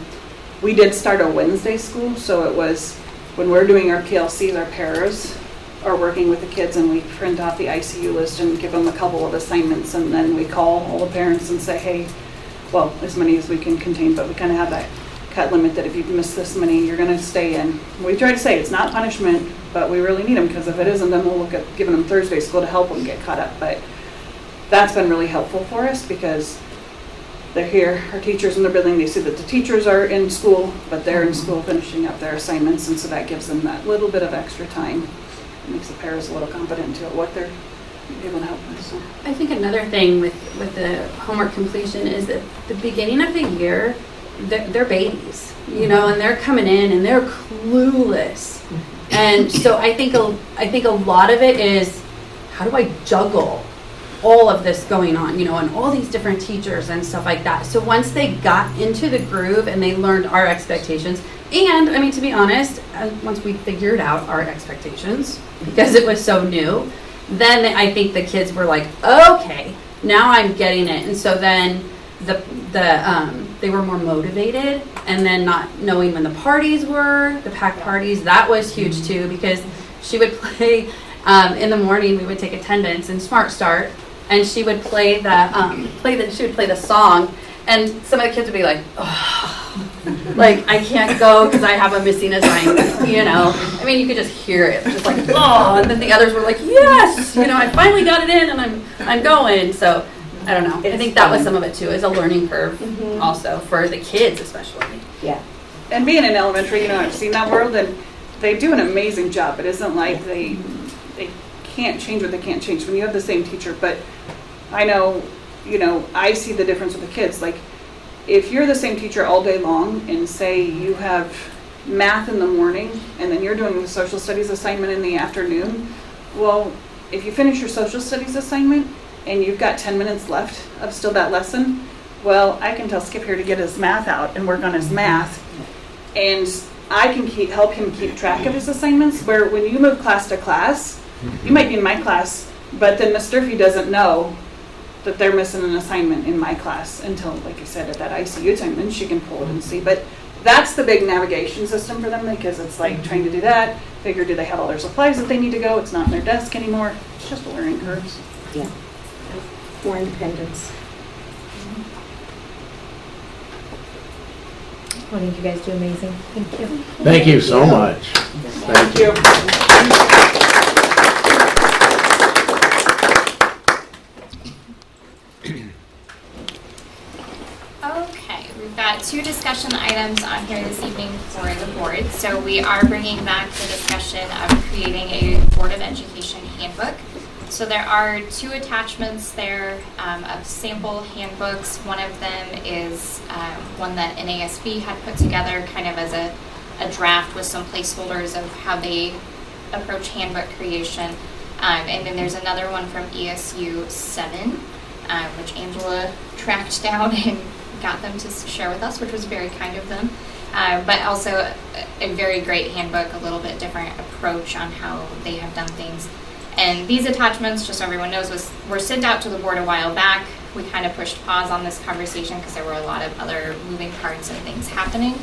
we did start a Wednesday school, so it was when we're doing our PLCs, our paras are working with the kids and we print off the ICU list and give them a couple of assignments, and then we call all the parents and say, hey, well, as many as we can contain, but we kind of have that cut limit that if you've missed this many, you're going to stay in. We try to say it's not punishment, but we really need them, because if it isn't, then we'll look at giving them Thursday school to help them get caught up. But that's been really helpful for us because they're here, our teachers in their building, they see that the teachers are in school, but they're in school finishing up their assignments, and so that gives them that little bit of extra time. It makes the parents a little competent to what they're able to help with. So. I think another thing with the homework completion is that the beginning of the year, they're babies, you know, and they're coming in and they're clueless. And so I think a lot of it is, how do I juggle all of this going on, you know, and all these different teachers and stuff like that. So once they got into the groove and they learned our expectations, and I mean, to be honest, once we figured out our expectations, because it was so new, then I think the kids were like, okay, now I'm getting it. And so then they were more motivated, and then not knowing when the parties were, the pack parties, that was huge too, because she would play in the morning. We would take attendance in Smart Start, and she would play the song, and some of the kids would be like, oh, like, I can't go because I have a missing assignment, you know. I mean, you could just hear it, just like, oh, and then the others were like, yes, you know, I finally got it in, and I'm going. So I don't know. I think that was some of it too, is a learning curve also for the kids especially. Yeah. And being in elementary, you know, I've seen that world, and they do an amazing job. It isn't like they can't change what they can't change when you have the same teacher. But I know, you know, I see the difference with the kids. Like, if you're the same teacher all day long, and say you have math in the morning and then you're doing the social studies assignment in the afternoon, well, if you finish your social studies assignment and you've got 10 minutes left of still that lesson, well, I can tell Skip here to get his math out and work on his math, and I can help him keep track of his assignments. Where when you move class to class, you might be in my class, but then Miss Durfee doesn't know that they're missing an assignment in my class until, like I said, at that ICU time, then she can pull it and see. But that's the big navigation system for them, because it's like trying to do that, figure, do they have all their supplies that they need to go? It's not in their desk anymore. It's just a learning curve. Yeah. More independence. I think you guys do amazing. Thank you. Thank you so much. Thank you. Okay, we've got 2 discussion items on here this evening for the board. So we are bringing back the discussion of creating a Board of Education handbook. So there are 2 attachments there of sample handbooks. One of them is one that NASB had put together kind of as a draft with some placeholders of how they approach handbook creation. And then there's another one from ESU 7, which Angela tracked down and got them to share with us, which was very kind of them. But also a very great handbook, a little bit different approach on how they have done things. And these attachments, just so everyone knows, were sent out to the board a while back. We kind of pushed pause on this conversation because there were a lot of other moving parts and things happening.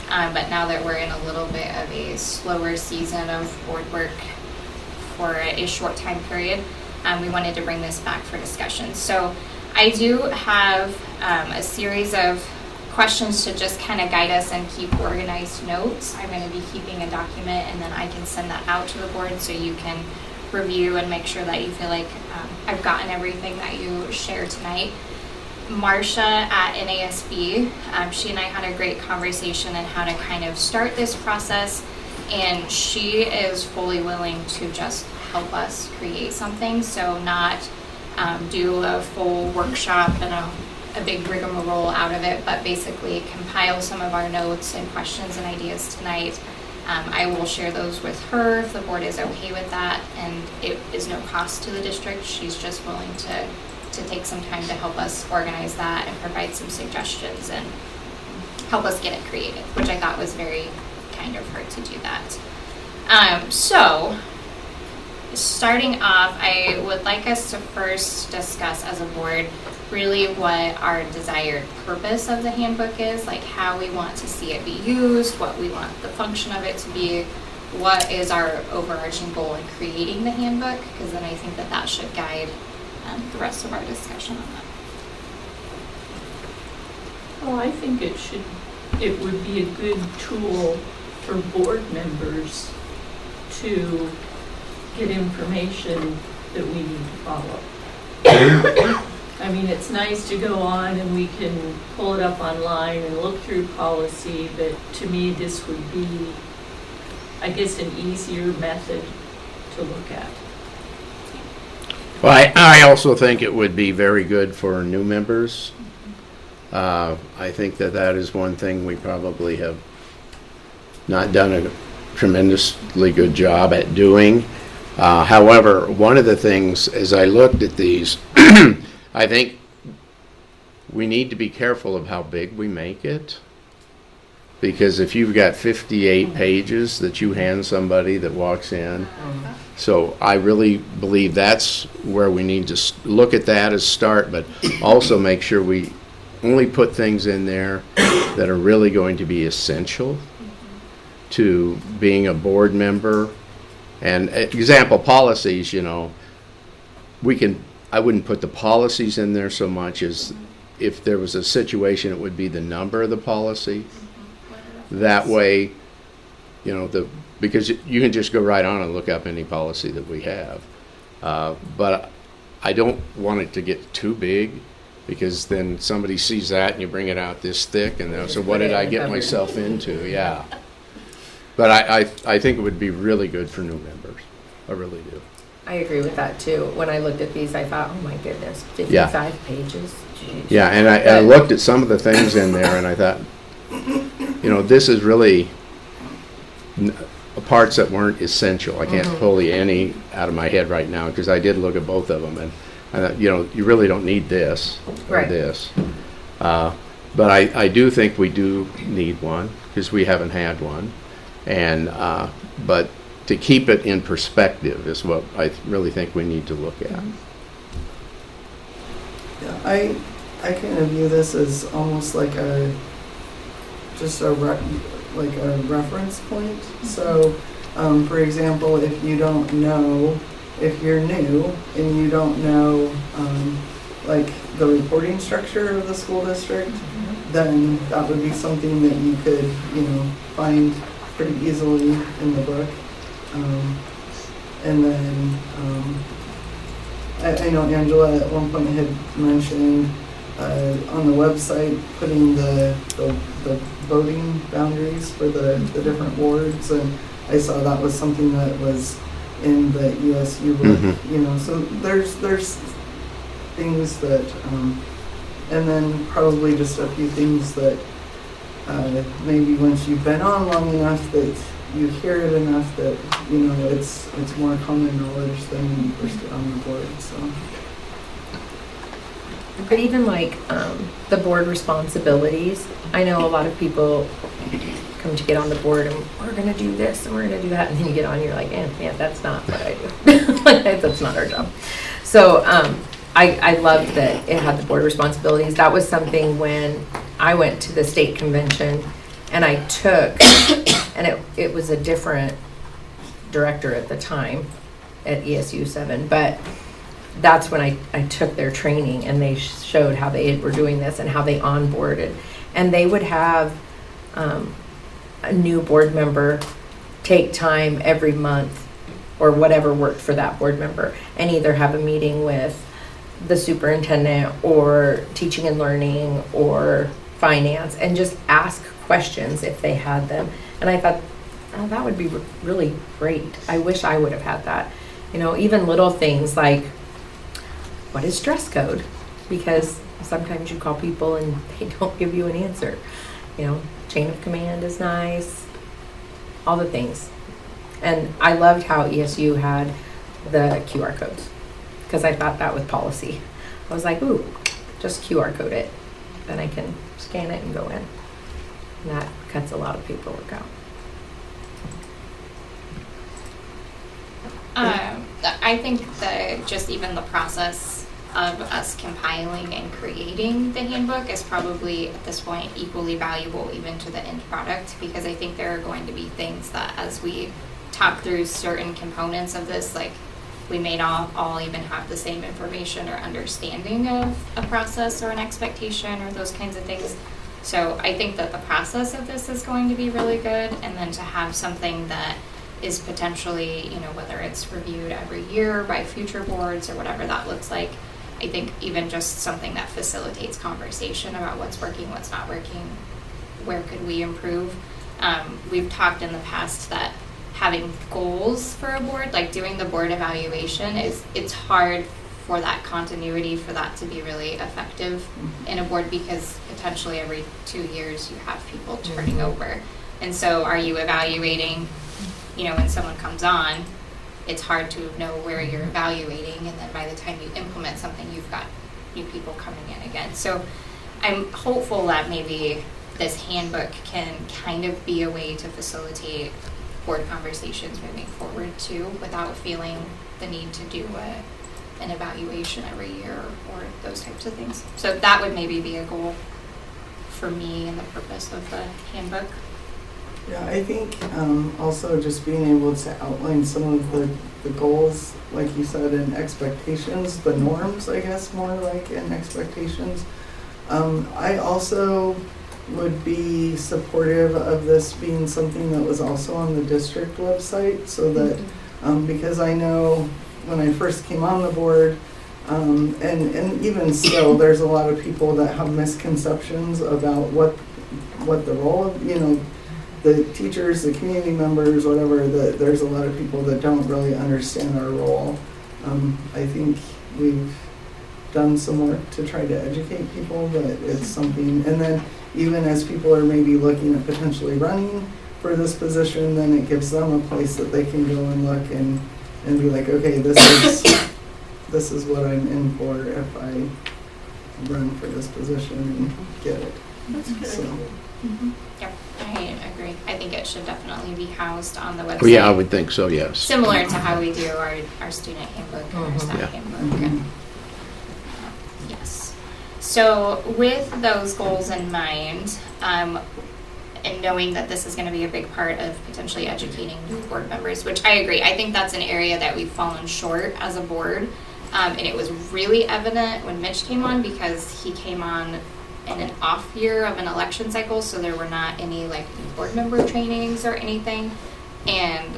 But now that we're in a little bit of a slower season of board work for a short time period, we wanted to bring this back for discussion. So I do have a series of questions to just kind of guide us and keep organized notes. I'm going to be keeping a document, and then I can send that out to the board so you can review and make sure that you feel like I've gotten everything that you shared tonight. Marcia at NASB, she and I had a great conversation on how to kind of start this process, and she is fully willing to just help us create something, so not do a full workshop and a big rigmarole out of it, but basically compile some of our notes and questions and ideas tonight, I will share those with her if the board is okay with that, and it is no cost to the district. She's just willing to take some time to help us organize that and provide some suggestions and help us get it created, which I thought was very kind of her to do that. So, starting off, I would like us to first discuss as a board really what our desired purpose of the handbook is, like how we want to see it be used, what we want the function of it to be, what is our overarching goal in creating the handbook, because then I think that that should guide the rest of our discussion on that. Well, I think it would be a good tool for board members to get information that we need to follow. I mean, it's nice to go on and we can pull it up online and look through policy, but to me, this would be, I guess, an easier method to look at. Well, I also think it would be very good for new members. I think that is one thing we probably have not done a tremendously good job at doing. However, one of the things, as I looked at these, I think we need to be careful of how big we make it. Because if you've got 58 pages that you hand somebody that walks in, so I really believe that's where we need to look at that as start, but also make sure we only put things in there that are really going to be essential to being a board member. And example, policies, I wouldn't put the policies in there so much as if there was a situation, it would be the number of the policy. That way, because you can just go right on and look up any policy that we have. But I don't want it to get too big, because then somebody sees that and you bring it out this thick and they'll say, what did I get myself into? Yeah. But I think it would be really good for new members. I really do. I agree with that too. When I looked at these, I thought, oh my goodness, 55 pages. Jeez. Yeah, and I looked at some of the things in there and I thought, this is really parts that weren't essential. I can't pull any out of my head right now, because I did look at both of them, and I thought, you really don't need this or right. this. But I do think we do need one, because we haven't had one. And but to keep it in perspective is what I really think we need to look at. Yeah, I kind of view this as almost like a reference point. So, for example, if you don't know, if you're new and you don't know, like the reporting structure of the school district, then that would be something that you could, find pretty easily in the book. And then I know Angela at one point had mentioned on the website putting the voting boundaries for the different wards, and I saw that was something that was in the ESU book, so there's things that, and then probably just a few things that maybe once you've been on long enough that you hear it enough that, it's more common knowledge than when you first get on the board, so. But even like the board responsibilities, I know a lot of people come to get on the board and we're going to do this and we're going to do that, and then you get on and you're like, yeah, that's not what I do. That's not our job. So I loved that it had the board responsibilities. That was something when I went to the state convention and I took, and it was a different director at the time at ESU 7, but that's when I took their training, and they showed how they were doing this and how they onboarded. And they would have a new board member take time every month or whatever worked for that board member, and either have a meeting with the superintendent or teaching and learning or finance, and just ask questions if they had them. And I thought, oh, that would be really great. I wish I would have had that. Even little things like, what is dress code? Because sometimes you call people and they don't give you an answer. Chain of command is nice. all the things. And I loved how ESU had the QR codes, because I thought that was policy. I was like, ooh, just QR code it. Then I can scan it and go in. And that cuts a lot of paperwork out. I think that just even the process of us compiling and creating the handbook is probably at this point equally valuable even to the end product, because I think there are going to be things that as we talk through certain components of this, like we may not all even have the same information or understanding of a process or an expectation or those kinds of things. So I think that the process of this is going to be really good, and then to have something that is potentially, whether it's reviewed every year by future boards or whatever that looks like, I think even just something that facilitates conversation about what's working, what's not working, where could we improve. We've talked in the past that having goals for a board, like doing the board evaluation, it's hard for that continuity, for that to be really effective in a board, because potentially every 2 years you have people turning over. And so are you evaluating, when someone comes on, it's hard to know where you're evaluating, and then by the time you implement something, you've got new people coming in again. So I'm hopeful that maybe this handbook can kind of be a way to facilitate board conversations moving forward too, without feeling the need to do an evaluation every year or those types of things. So that would maybe be a goal for me and the purpose of the handbook. Yeah, I think also just being able to outline some of the goals, like you said, and expectations, the norms, I guess, more like, and expectations. I also would be supportive of this being something that was also on the district website, so that, because I know when I first came on the board, and even still, there's a lot of people that have misconceptions about what the role of, the teachers, the community members, whatever, there's a lot of people that don't really understand our role. I think we've done some work to try to educate people, but it's something, and then even as people are maybe looking at potentially running for this position, then it gives them a place that they can go and look and be like, okay, this is what I'm in for if I run for this position and get it. That's good. So. Yep, I agree. I think it should definitely be housed on the website. Well, yeah, I would think so, yes. Similar to how we do our student handbook and our staff handbook. And, yes. So with those goals in mind, and knowing that this is going to be a big part of potentially educating new board members, which I agree. I think that's an area that we've fallen short as a board. And it was really evident when Mitch came on, because he came on in an off year of an election cycle, so there were not any like board member trainings or anything, and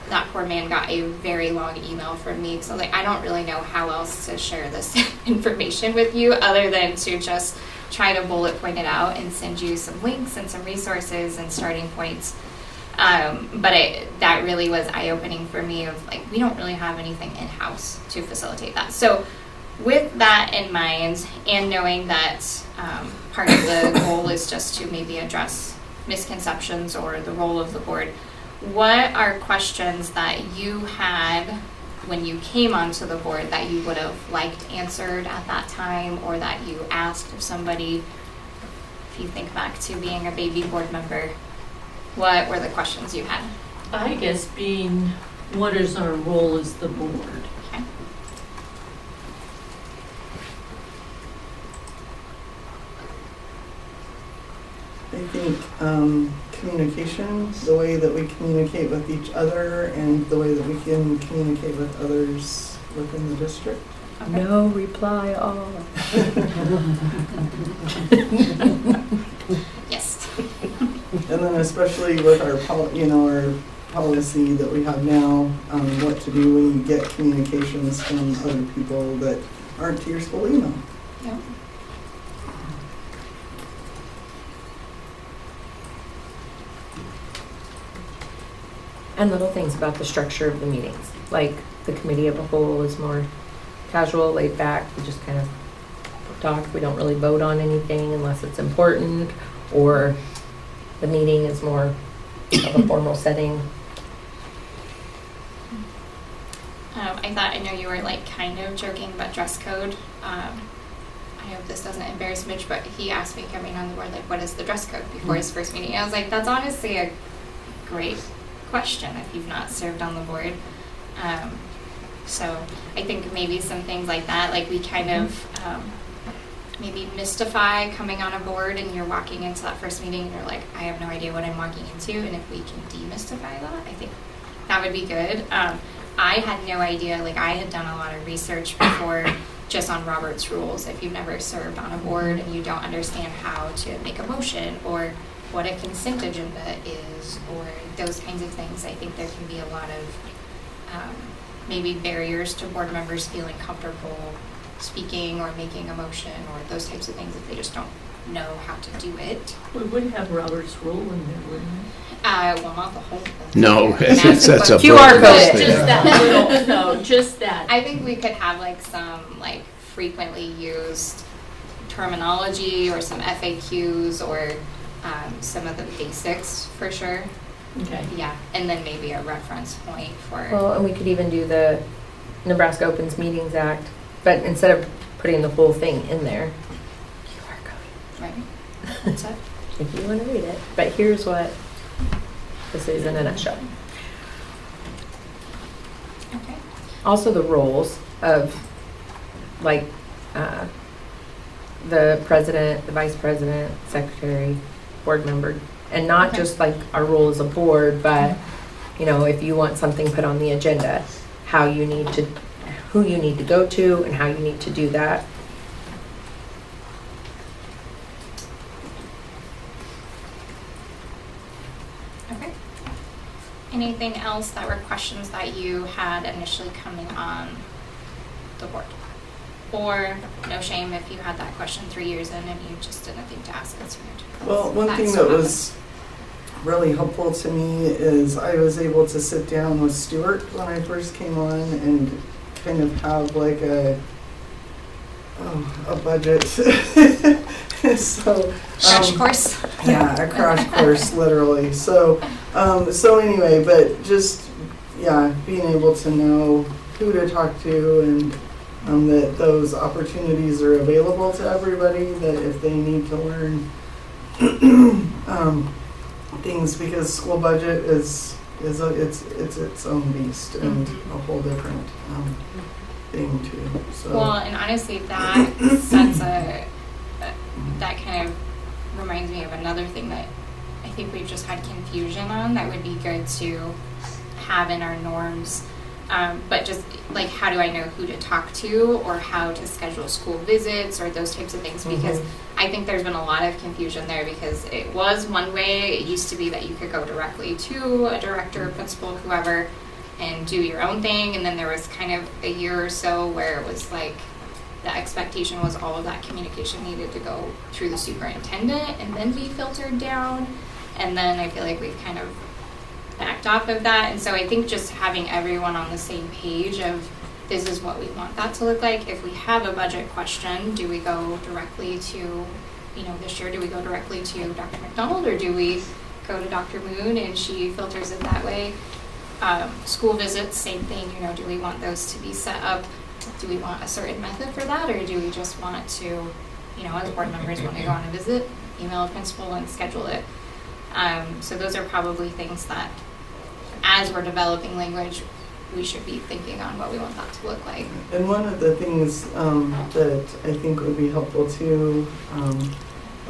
that poor man got a very long email from me, so I don't really know how else to share this information with you other than to just try to bullet point it out and send you some links and some resources and starting points. But that really was eye-opening for me, of like, we don't really have anything in-house to facilitate that. So with that in mind, and knowing that part of the goal is just to maybe address misconceptions or the role of the board, what are questions that you had when you came onto the board that you would have liked answered at that time, or that you asked of somebody? If you think back to being a baby board member, what were the questions you had? I guess being, what is our role as the board? Okay. I think communication, the way that we communicate with each other and the way that we can communicate with others within the district. Okay. No reply all. Yes. And then especially with our our policy that we have now, what to do when you get communications from other people that aren't to your school email. Yep. And little things about the structure of the meetings, like the committee of a whole is more casual, laid back. We just kind of talk. We don't really vote on anything unless it's important, or the meeting is more of a formal setting. I know you were like kind of joking about dress code. I hope this doesn't embarrass Mitch, but he asked me coming on the board, like, what is the dress code before his first meeting? And I was like, that's honestly a great question if you've not served on the board. So I think maybe some things like that, like we kind of maybe mystify coming on a board and you're walking into that first meeting and you're like, I have no idea what I'm walking into. And if we can demystify that, I think that would be good. I had no idea, like I had done a lot of research before just on Robert's rules. If you've never served on a board and you don't understand how to make a motion or what a consent agenda is or those kinds of things, I think there can be a lot of maybe barriers to board members feeling comfortable speaking or making a motion or those types of things if they just don't know how to do it. We would have Robert's rule in there, wouldn't we? Well, not the whole thing. No, that's a QR code. Just that little, no, just that. I think we could have like some like frequently used terminology or some FAQs or some of the basics for sure. Okay. Yeah, and then maybe a reference point for. Well, and we could even do the Nebraska Opens Meetings Act, but instead of putting the whole thing in there, QR code. Right. What's that? If you want to read it. But here's what this is in a nutshell. Okay. Also the roles of like the president, the vice president, secretary, board member, and not just like our role as a board, but you know, if you want something put on the agenda, how you need to, who you need to go to and how you need to do that. Okay. Anything else that were questions that you had initially coming on the board? Or no shame if you had that question 3 years in and you just didn't think to ask it sooner. Well, one thing that was really helpful to me is I was able to sit down with Stuart when I first came on and kind of have like a budget. So Crash course. Yeah, a crash course, literally. So anyway, but just being able to know who to talk to and that those opportunities are available to everybody. That if they need to learn things, because school budget is its own beast and a whole different thing too. So. Well, and honestly, that sets that kind of reminds me of another thing that I think we've just had confusion on that would be good to have in our norms. But just like, how do I know who to talk to or how to schedule school visits or those types of things? Because I think there's been a lot of confusion there because it was one way. It used to be that you could go directly to a director, principal, whoever, and do your own thing. And then there was kind of a year or so where it was like the expectation was all of that communication needed to go through the superintendent and then be filtered down. And then I feel like we've kind of backed off of that. And so I think just having everyone on the same page of this is what we want that to look like. If we have a budget question, do we go directly to, this year, do we go directly to Dr. McDonald or do we go to Dr. Moon and she filters it that way? School visits, same thing, do we want those to be set up? Do we want a certain method for that, or do we just want to, as board members want to go on a visit, email a principal and schedule it? So those are probably things that, as we're developing language, we should be thinking on what we want that to look like. And one of the things that I think would be helpful too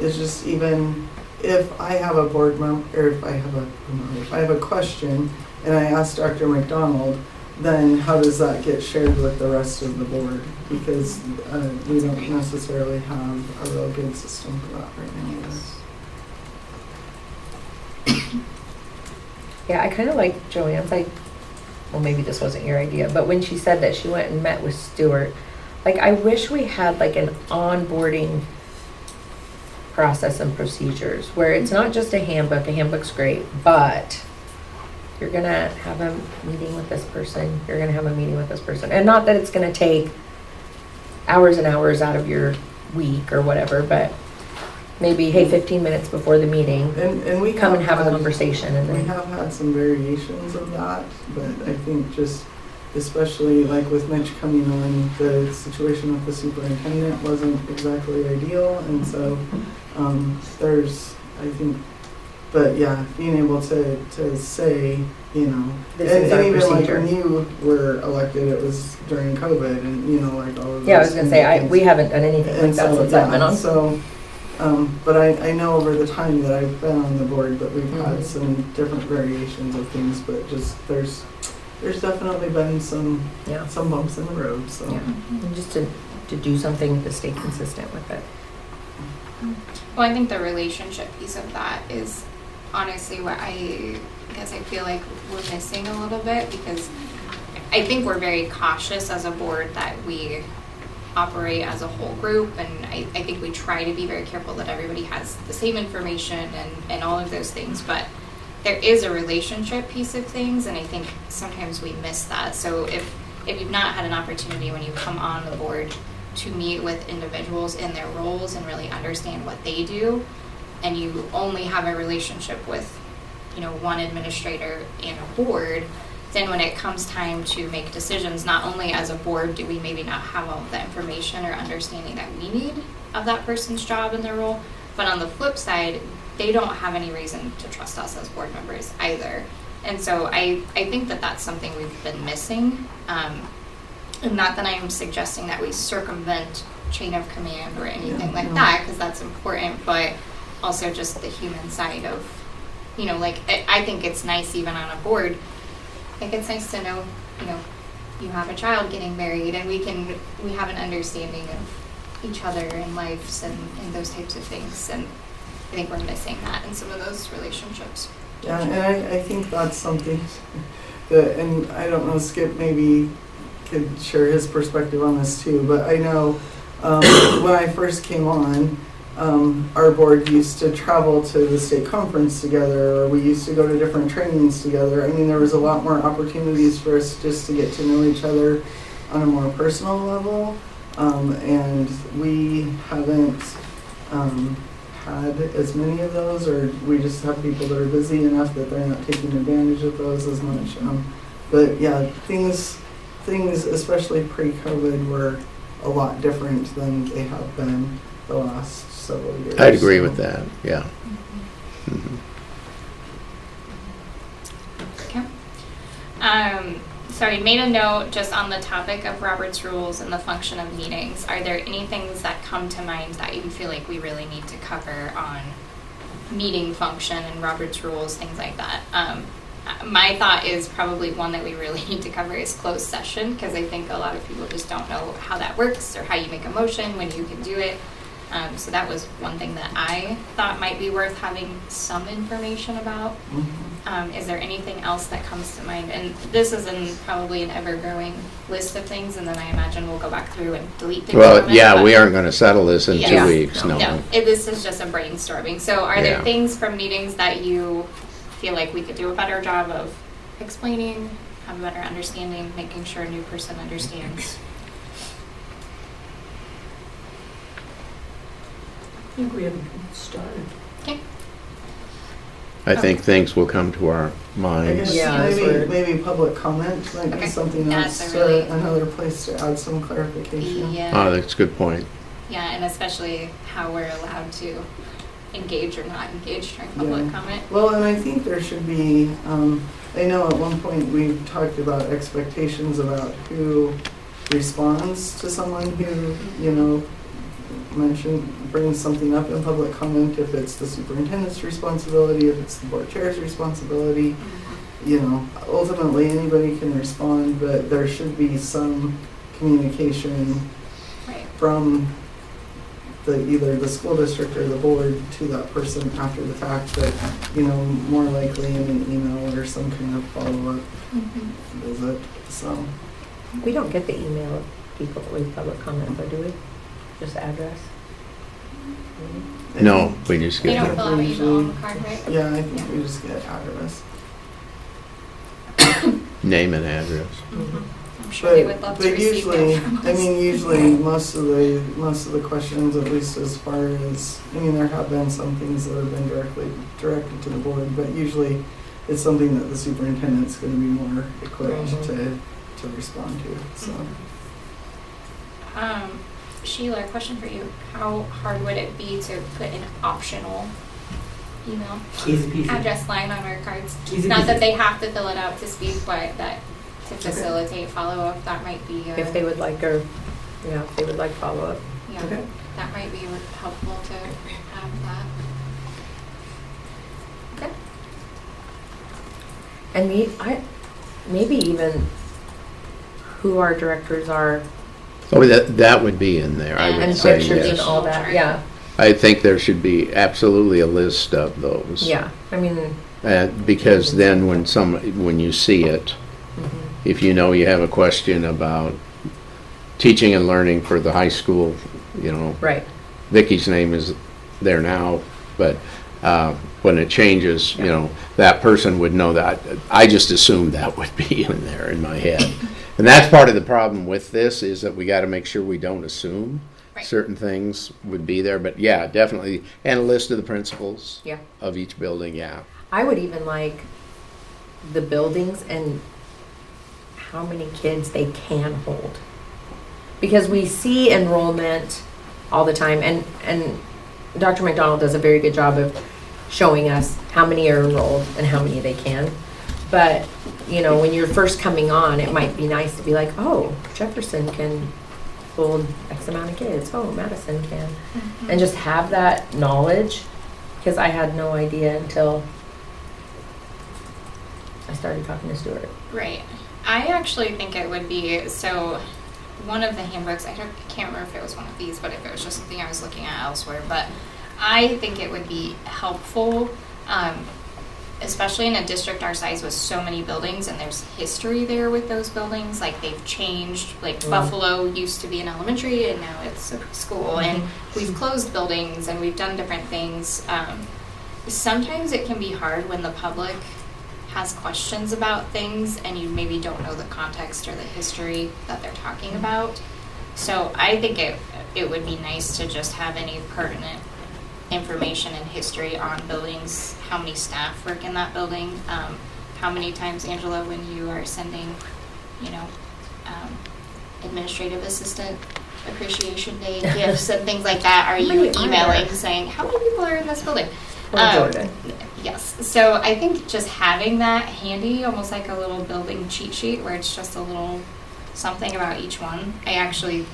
is just even if I have a board member, or if I have a question and I ask Dr. McDonald, then how does that get shared with the rest of the board? Because we don't necessarily have a real good system for that right now. Yeah, I kind of like Joanne's, well, maybe this wasn't your idea, but when she said that she went and met with Stuart, I wish we had an onboarding process and procedures where it's not just a handbook. A handbook's great, but you're going to have a meeting with this person. You're going to have a meeting with this person. And not that it's going to take hours and hours out of your week or whatever, but maybe, hey, 15 minutes before the meeting, And we come and have a had- conversation and We then. have had some variations of that, but I think just, especially like with Mitch coming on, the situation with the superintendent wasn't exactly ideal, and so there's, I think, but yeah, being able to say, you know, This and is our even like procedure. when you were elected, it was during COVID, and you know, like all of those. Yeah, I was gonna say, things. we haven't done anything like And that so, since I've been yeah, on. so, but I know over the time that I've been on the board that we've had Mhm. some different variations of things, but just there's definitely been some Yeah. bumps in the road, so. Yeah. And just to do something to stay consistent with it. Well, I think the relationship piece of that is honestly what I guess I feel like we're missing a little bit, because I think we're very cautious as a board that we operate as a whole group, and I think we try to be very careful that everybody has the same information and all of those things, but there is a relationship piece of things, and I think sometimes we miss that. So if you've not had an opportunity when you come on the board to meet with individuals in their roles and really understand what they do, and you only have a relationship with, you know, one administrator and a board, then when it comes time to make decisions, not only as a board do we maybe not have all of the information or understanding that we need of that person's job and their role, but on the flip side, they don't have any reason to trust us as board members either. And so I think that that's something we've been missing. And not that I'm suggesting that we circumvent chain of command or anything like that, because that's important, but also just the human side of, you know, like, I think it's nice even on a board, like, it's nice to know, you know, you have a child getting married and we have an understanding of each other and lives and those types of things. And I think we're missing that in some of those relationships. Yeah, and I think that's something that, and I don't know, Skip maybe could share his perspective on this too, but I know when I first came on, our board used to travel to the state conference together, or we used to go to different trainings together. I mean, there was a lot more opportunities for us just to get to know each other on a more personal level, and we haven't had as many of those, or we just have people that are busy enough that they're not taking advantage of those as much. But yeah, things especially pre-COVID were a lot different than they have been the last several years. I'd agree with that, yeah. Mhm. Okay. So I made a note just on the topic of Robert's rules and the function of meetings. Are there any things that come to mind that you feel like we really need to cover on meeting function and Robert's rules, things like that? My thought is probably one that we really need to cover is closed session, because I think a lot of people just don't know how that works or how you make a motion, when you can do it. So that was one thing that I thought might be worth having some information about. Is there anything else that comes to mind? And this is probably an ever-growing list of things, and then I imagine we'll go back through and delete things. Well, from it, yeah, but- we aren't going to settle this in Yeah. 2 weeks, no. This is just a brainstorming. So are there Yeah. things from meetings that you feel like we could do a better job of explaining, have a better understanding, making sure a new person understands? I think we haven't started. Okay. I think things will come to our I minds. guess Yeah, that's where- maybe public comment might Okay. be something That's else, a really- another place to add some clarification. Yeah. Oh, that's a good point. Yeah, and especially how we're allowed to engage or not engage during public Yeah. comment. Well, and I think there should be, I know at one point we talked about expectations about who responds to someone who, you know, brings something up in public comment, if it's the superintendent's responsibility, if it's the board chair's responsibility. You know, ultimately anybody can respond, but there should be some communication Right. from either the school district or the board to that person after the fact, that, you know, more likely in an email or some kind of follow-up visit, so. We don't get the email of people that leave public comment, though, do we? Just address? No, we just They get don't fill out an email on the card, right? Yeah, I think we just get address. name and address. I'm sure they would love to But receive usually, them from I us. mean, usually most of the questions, at least as far as, I mean, there have been some things that have been directed to the board, but usually it's something that the superintendent's going to be more equipped to respond to. So. Sheila, a question for you. How hard would it be to put an optional email Easy peasy. address line on our cards? Easy Not peasy. that they have to fill it out to speak, but that to facilitate follow-up, that might be, If they would like if they would like follow-up. yeah, Okay. that might be helpful to have that. Okay. And maybe even who our directors are Oh, that would be in there, I And would and say, pictures and yes. all that, yeah. I think there should be absolutely a list of those. Yeah, I mean, Because then when you see it, if you know you have a question about teaching and learning for the high school, right. Vicky's name is there now, but when it changes, that person would know that. I just assumed that would be in there in my head. And that's part of the problem with this, is that we got to make sure we don't assume Right. certain things would be there. But yeah, definitely. And a list of the principals Yeah. of each building, yeah. I would even like the buildings and how many kids they can hold. Because we see enrollment all the time, and Dr. McDonald does a very good job of showing us how many are enrolled and how many they can. But, when you're first coming on, it might be nice to be like, oh, Jefferson can hold X amount of kids. Oh, Madison can. And just have that knowledge, because I had no idea until I started talking to Stuart. Right. I actually think it would be, so one of the handbooks, I can't remember if it was one of these, but if it was just something I was looking at elsewhere, but I think it would be helpful, especially in a district our size with so many buildings, and there's history there with those buildings. Like, they've changed. Like, Buffalo used to be an elementary, and now it's a school. And we've closed buildings, and we've done different things. Sometimes it can be hard when the public has questions about things, and you maybe don't know the context or the history that they're talking about. So I think it would be nice to just have any pertinent information and history on buildings, how many staff work in that building, how many times, Angela, when you are sending, administrative assistant appreciation day gifts and things like that, are you emailing saying, how many people are in this building? Jordan. Yes, so I think just having that handy, almost like a little building cheat sheet where it's just a little something about each one. I actually,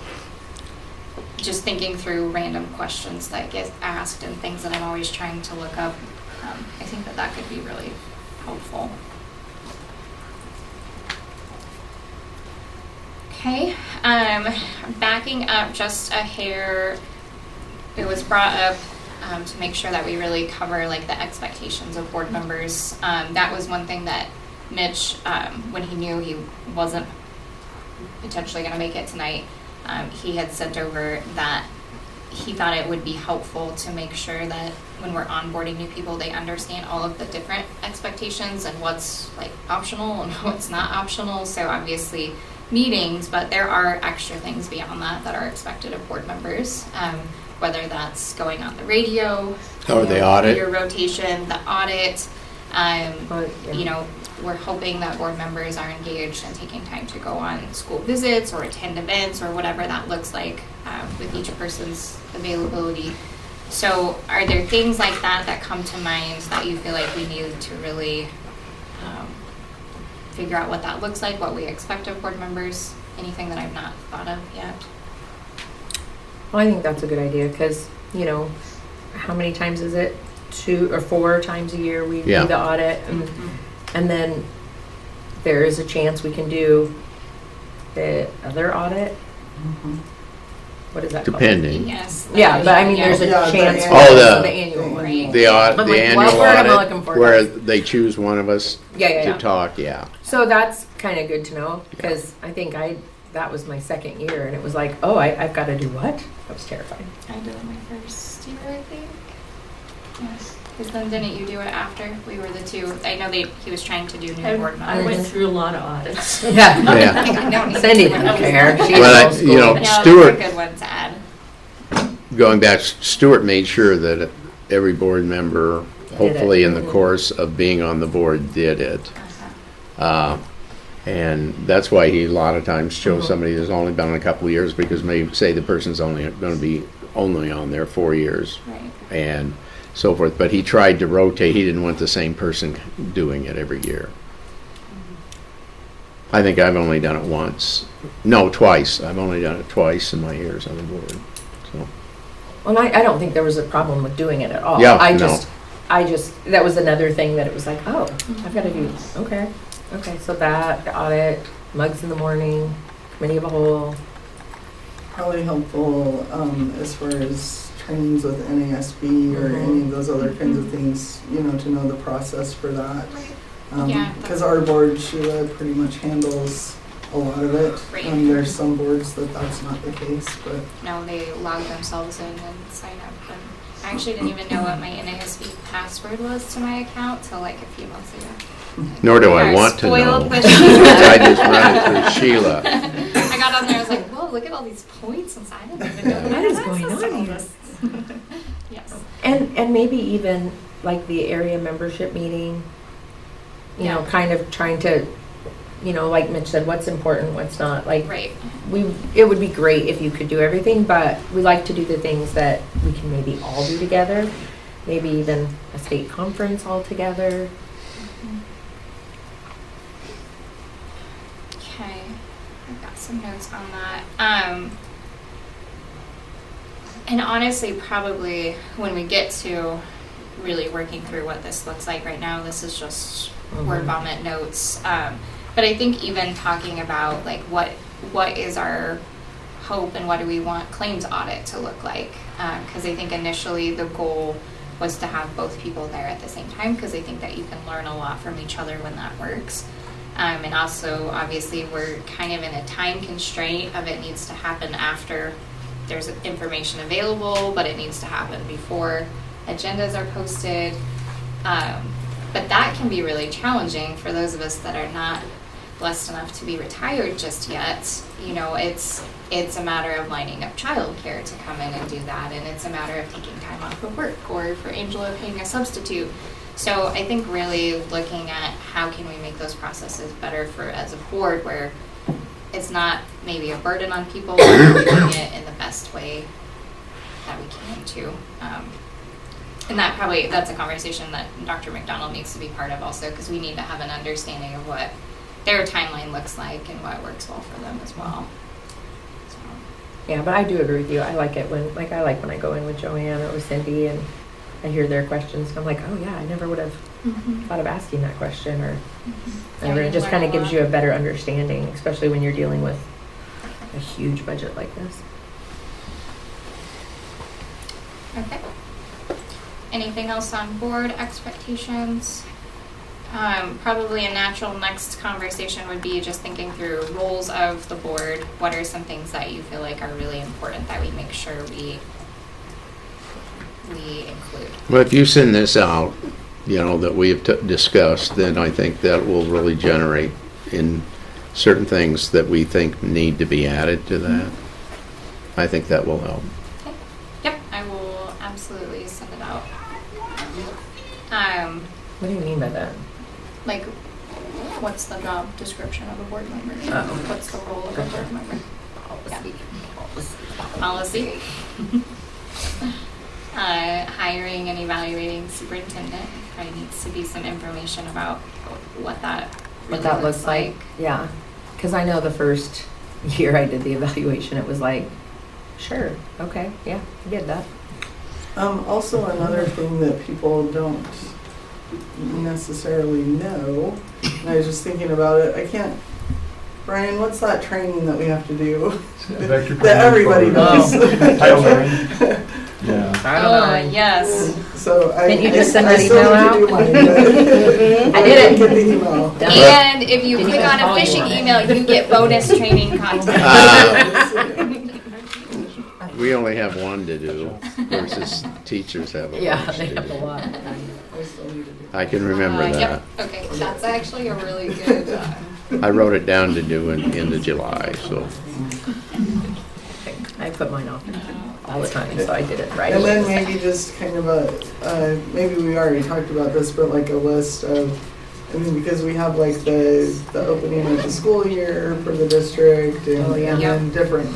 just thinking through random questions that get asked and things that I'm always trying to look up, I think that could be really helpful. Okay, backing up just a hair, it was brought up to make sure that we really cover like the expectations of board members. That was one thing that Mitch, when he knew he wasn't potentially going to make it tonight, he had sent over that he thought it would be helpful to make sure that when we're onboarding new people, they understand all of the different expectations and what's like optional and what's not optional. So obviously meetings, but there are extra things beyond that are expected of board members. Whether that's going on the radio, Or the audit. your rotation, the audit. We're hoping that board members are engaged and taking time to go on school visits or attend events or whatever that looks like with each person's availability. So are there things like that come to mind that you feel like we need to really figure out what that looks like, what we expect of board members? Anything that I've not thought of yet? Well, I think that's a good idea because, how many times is it? 2 or 4 times a year we do the audit. And then there is a chance we can do the other audit. What is that Depending. called? Yes. Yeah, but I mean, there's a Yeah, chance the for annual. the annual one. Right. The I'm like, annual what word am I looking audit, for? where they choose one of us Yeah. to talk, yeah. So that's kind of good to know because I think that was my second year and it was like, oh, I've got to do what? I was terrified. I did it my first year, I think. Yes. Because then didn't you do it after? We were the two. I know he was trying to do new board I members. went through a lot of audits. Yeah. Yeah. I don't need Cindy to- didn't care. She Well, was you know, old No, school. those are Stuart- good ones to add. Going back, Stuart made sure that every board member, hopefully in the course of being on the board, did it. And that's why he a lot of times chose somebody who's only been on a couple of years, because maybe say the person's only going to be only on there 4 years Right. and so forth. But he tried to rotate. He didn't want the same person doing it every year. I think I've only done it once. No, twice. I've only done it twice in my years on the board. So. Well, I don't think there was a problem with doing it at all. Yeah, I no. just, that was another thing that it was like, oh, I've got to do, okay. So that, the audit, mugs in the morning, committee of a whole. Probably helpful as far as trainings with NASB or any of those other kinds of things, you know, to know the process for that. Yeah. Because our board, Sheila, pretty much handles a lot of it. Right. There's some boards that that's not the case, but No, they log themselves in and sign up. And I actually didn't even know what my NASB password was to my account till like a few months ago. Nor do We I are want to know. spoiled with I just run it through Sheila. I got on there, I was like, whoa, look at all these points inside. I didn't even know What that is I had going access to on all here? this. Yes. And maybe even like the area membership meeting, you know, Yeah. kind of trying to, you know, like Mitch said, what's important, what's not. Like, Right. it would be great if you could do everything, but we like to do the things that we can maybe all do together. Maybe even a state conference all together. Okay. I've got some notes on that. And honestly, probably when we get to really working through what this looks like right now, this is just word vomit notes. But I think even talking about like what is our hope and what do we want claims audit to look like? Because I think initially the goal was to have both people there at the same time, because I think that you can learn a lot from each other when that works. And also, obviously, we're kind of in a time constraint of it needs to happen after there's information available, but it needs to happen before agendas are posted. But that can be really challenging for those of us that are not blessed enough to be retired just yet. You know, it's a matter of lining up childcare to come in and do that, and it's a matter of taking time off of work, or for Angela paying a substitute. So I think really looking at how can we make those processes better for as a board, where it's not maybe a burden on people, but we're doing it in the best way that we can too. And that's a conversation that Dr. McDonald needs to be part of also, because we need to have an understanding of what their timeline looks like and what works well for them as well. So. Yeah, but I do agree with you. I like it when I go in with Joanne or with Cindy and I hear their questions. And I'm like, oh yeah, I never would have thought of asking that question, or Yeah, it you just learn kind a of gives lot. you a better understanding, especially when you're dealing with a huge budget like this. Okay. Anything else on board expectations? Probably a natural next conversation would be just thinking through roles of the board. What are some things that you feel like are really important that we make sure we include? Well, if you send this out, you know, that we have discussed, then I think that will really generate in certain things that we think need to be added to that. I think that will help. Okay. Yep, I will absolutely send it out. What do you mean by that? Like, what's the job description of a board member? What's the role of a board member? Policy. Hiring and evaluating superintendent. Probably needs to be some information about what that really What that looks like? Yeah, because I know the first year I did the evaluation, it was like, sure, okay, yeah, I get that. Also, another thing that people don't necessarily know, and I was just thinking about it, Brian, what's that training that we have to do? That everybody does. Title IX. Yeah. Oh, yes. So Didn't you just send I that still email need to do mine, but I did it. Get the email. Done. And if you Didn't click even on a call you phishing on it. email, you get bonus training content. we only have one to do versus teachers have a Yeah, bunch they to have a do. lot. I can remember that. Yep, okay, that's actually a really good, I wrote it down to do in into July, so. I put mine off all the time, so I did it right And away. then maybe just kind of maybe we already talked about this, but like a list of, I mean, because we have like the opening of the school year for the district and, Oh, yeah. and then different,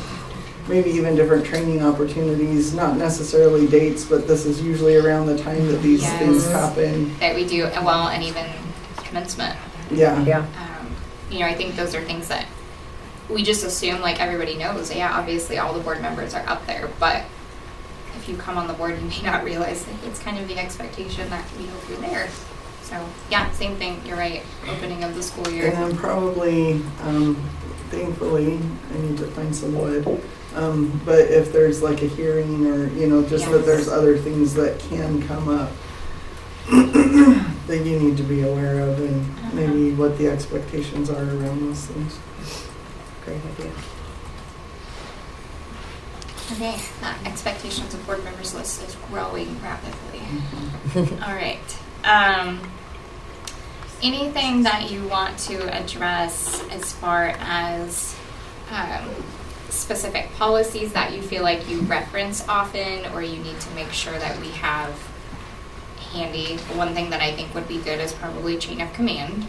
maybe even different training opportunities, not necessarily dates, but this is usually around the time that these Yes. things happen. that we do, well, and even commencement. Yeah. Yeah, You know, I think those are things that we just assume like everybody knows. Yeah, obviously all the board members are up there, but if you come on the board, you may not realize that it's kind of the expectation that we hope you're there. So yeah, same thing. You're right. Opening of the school And year. then probably, thankfully, I need to find some wood. But if there's like a hearing or, you know, just that Yes. there's other things that can come up that you need to be aware of and maybe what the expectations are around those things. great idea. Okay, that expectations of board members list is growing rapidly. All right. Anything that you want to address as far as specific policies that you feel like you reference often or you need to make sure that we have handy? One thing that I think would be good is probably chain of command.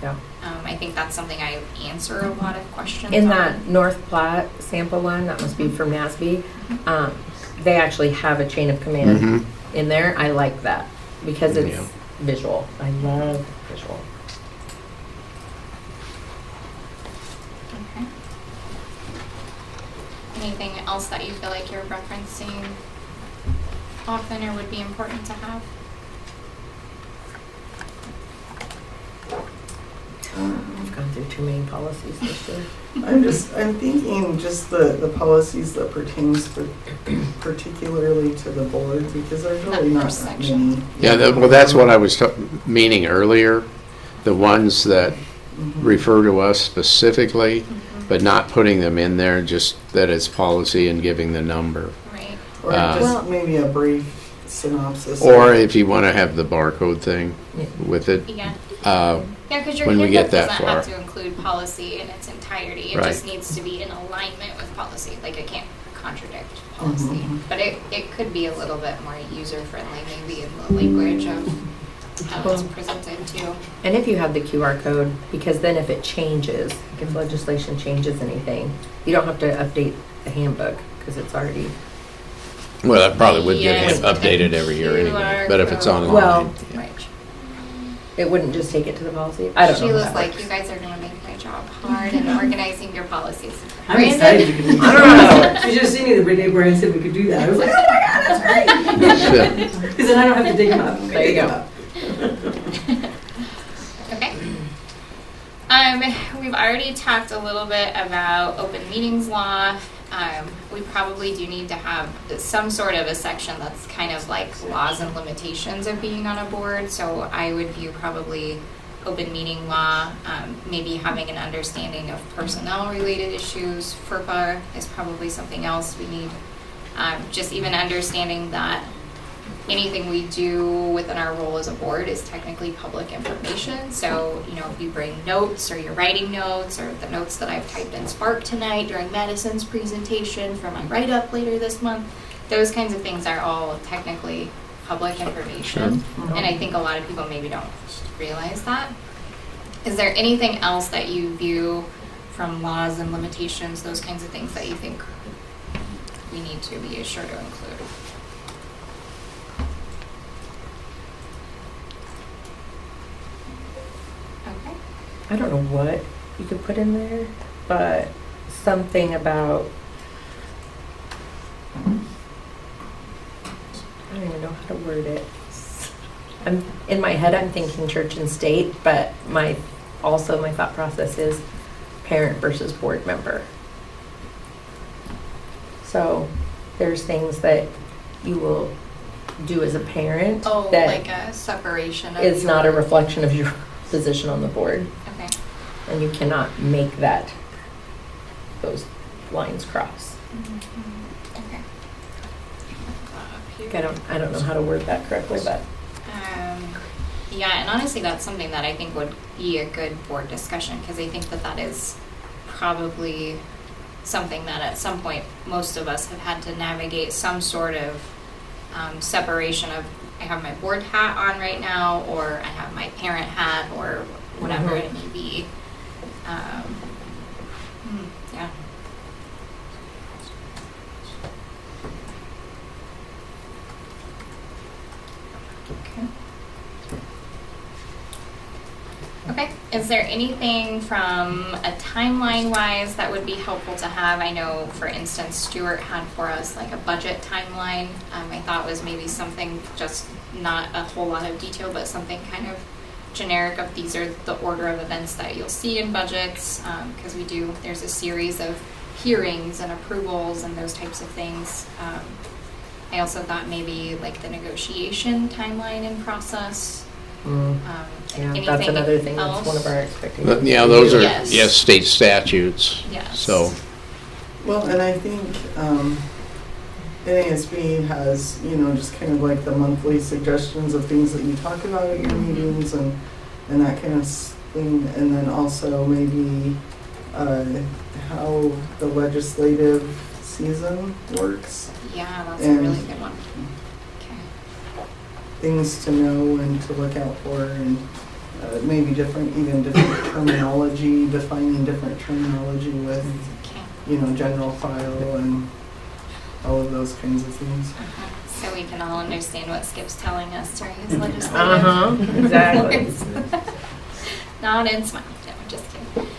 Yeah. I think that's something I answer a lot of questions In on. that North Platte sample one, that must be from NASB, they actually have a chain of command Mhm. in there. I like that because it's Yeah. visual. I love visual. Okay. Anything else that you feel like you're referencing often or would be important to have? I've gone through too many policies this year. I'm thinking just the policies that pertains particularly to the board because there's really That not first that section. many. Yeah, well, that's what I was meaning earlier. The ones that refer to us specifically, but not putting them in there, just that it's policy and giving the number. Right. Or Well- just maybe a brief synopsis. Or if you want to have the barcode thing with it. Yeah. Yeah, because your When we handbook get that doesn't have far. to include policy in its entirety. It Right. just needs to be in alignment with policy. Like it can't contradict policy. But it could be a little bit more user-friendly maybe in the language of how it's presented too. And if you have the QR code, because then if it changes, if legislation changes anything, you don't have to update the handbook because it's already, Well, that probably would get Yes, updated every year anyway, QR but if it's code. online. Well, yeah. Right. it wouldn't just take it to the policy. I don't know. Sheila's how that like, works. you guys are gonna make my job hard in organizing your policies. I'm excited. You can I don't know how it works. You should have seen me the day Brian said we could do that. I was like, oh my God, that's great. Because then I don't have to dig them up. There you Dig 'em go. up. Okay. We've already talked a little bit about open meetings law. We probably do need to have some sort of a section that's kind of like laws and limitations of being on a board. So I would view probably open meeting law, maybe having an understanding of personnel related issues. FERPA is probably something else we need. Just even understanding that anything we do within our role as a board is technically public information. So, you know, if you bring notes or you're writing notes or the notes that I've typed in Spark tonight during Madison's presentation for my write-up later this month, those kinds of things are all technically public information. And I think a lot of people maybe don't realize that. Is there anything else that you view from laws and limitations, those kinds of things that you think we need to be sure to include? Okay. I don't know what you could put in there, but something about, I don't even know how to word it. In my head, I'm thinking church and state, but my thought process is parent versus board member. So there's things that you will do as a parent Oh, that like a separation of is not a your- reflection of your position on the board. Okay. And you cannot make those lines cross. Okay. I don't know how to word that correctly, but Yeah, and honestly, that's something that I think would be a good board discussion, because I think that that is probably something that at some point most of us have had to navigate some sort of separation of, I have my board hat on right now, or I have my parent hat, or whatever it may be. Yeah. Okay, is there anything from a timeline wise that would be helpful to have? I know, for instance, Stuart had for us like a budget timeline. I thought was maybe something, just not a whole lot of detail, but something kind of generic of these are the order of events that you'll see in budgets, because there's a series of hearings and approvals and those types of things. I also thought maybe like the negotiation timeline and process. yeah, that's another thing. That's one of our expectations. Yeah, those are, Yes. state statutes. Yes. So, Well, and I think NASB has, just kind of like the monthly suggestions of things that you talk about at your meetings and that kind of thing. And then also maybe how the legislative season works. Yeah, that's And a really good one. Okay. Things to know and to look out for, and maybe different terminology, defining different terminology with, Okay. general file and all of those kinds of things. So we can all understand what Skip's telling us during his legislative. Exactly. Nod and smile. No, I'm just kidding.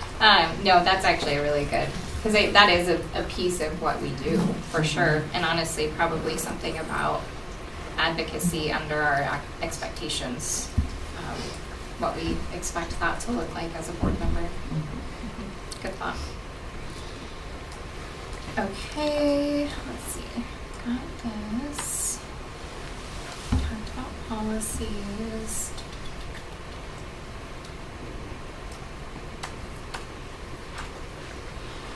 No, that's actually a really good, because that is a piece of what we do, for sure. And honestly, probably something about advocacy under our expectations, what we expect that to look like as a board member. Good thought. Okay, let's see. Got this. Talked about policies.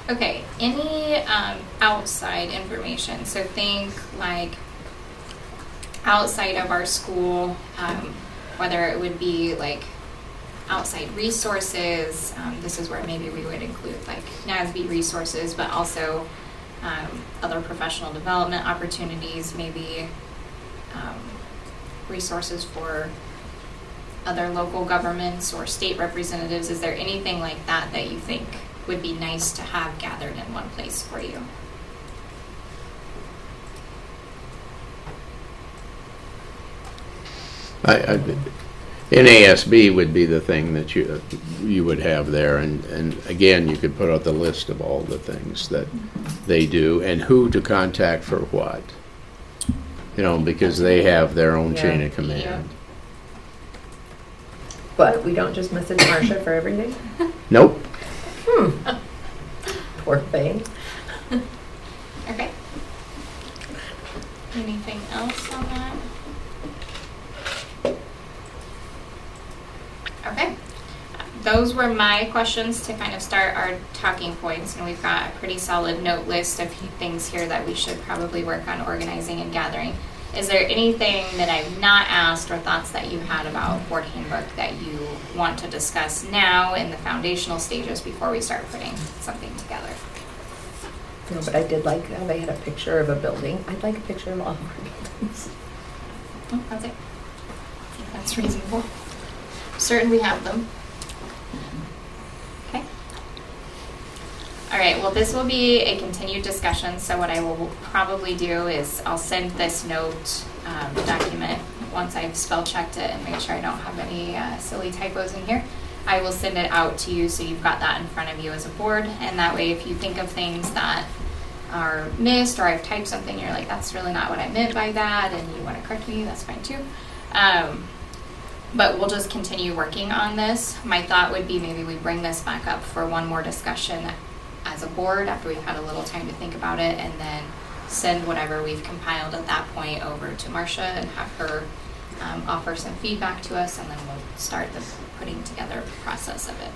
Okay, any outside information? So think like outside of our school, whether it would be like outside resources. This is where maybe we would include like NASB resources, but also other professional development opportunities, maybe resources for other local governments or state representatives. Is there anything like that that you think would be nice to have gathered in one place for you? NASB would be the thing that you would have there, and again, you could put out the list of all the things that they do and who to contact for what. Because they have their own chain of command. But we don't just message Marcia for everything? Nope. Poor thing. Okay. Anything else on that? Okay. Those were my questions to kind of start our talking points, and we've got a pretty solid note list of things here that we should probably work on organizing and gathering. Is there anything that I've not asked or thoughts that you had about board handbook that you want to discuss now in the foundational stages before we start putting something together? No, but I did like how they had a picture of a building. I'd like a picture of all of our buildings. Oh, that's it. I think that's reasonable. Certain we have them. Okay. All right, well, this will be a continued discussion, so what I will probably do is I'll send this note document once I've spell checked it and make sure I don't have any silly typos in here. I will send it out to you so you've got that in front of you as a board, and that way if you think of things that are missed or I've typed something you're like, that's really not what I meant by that, and you want to correct me, that's fine too. But we'll just continue working on this. My thought would be maybe we bring this back up for one more discussion as a board after we've had a little time to think about it, and then send whatever we've compiled at that point over to Marcia and have her offer some feedback to us, and then we'll start the putting together process of it.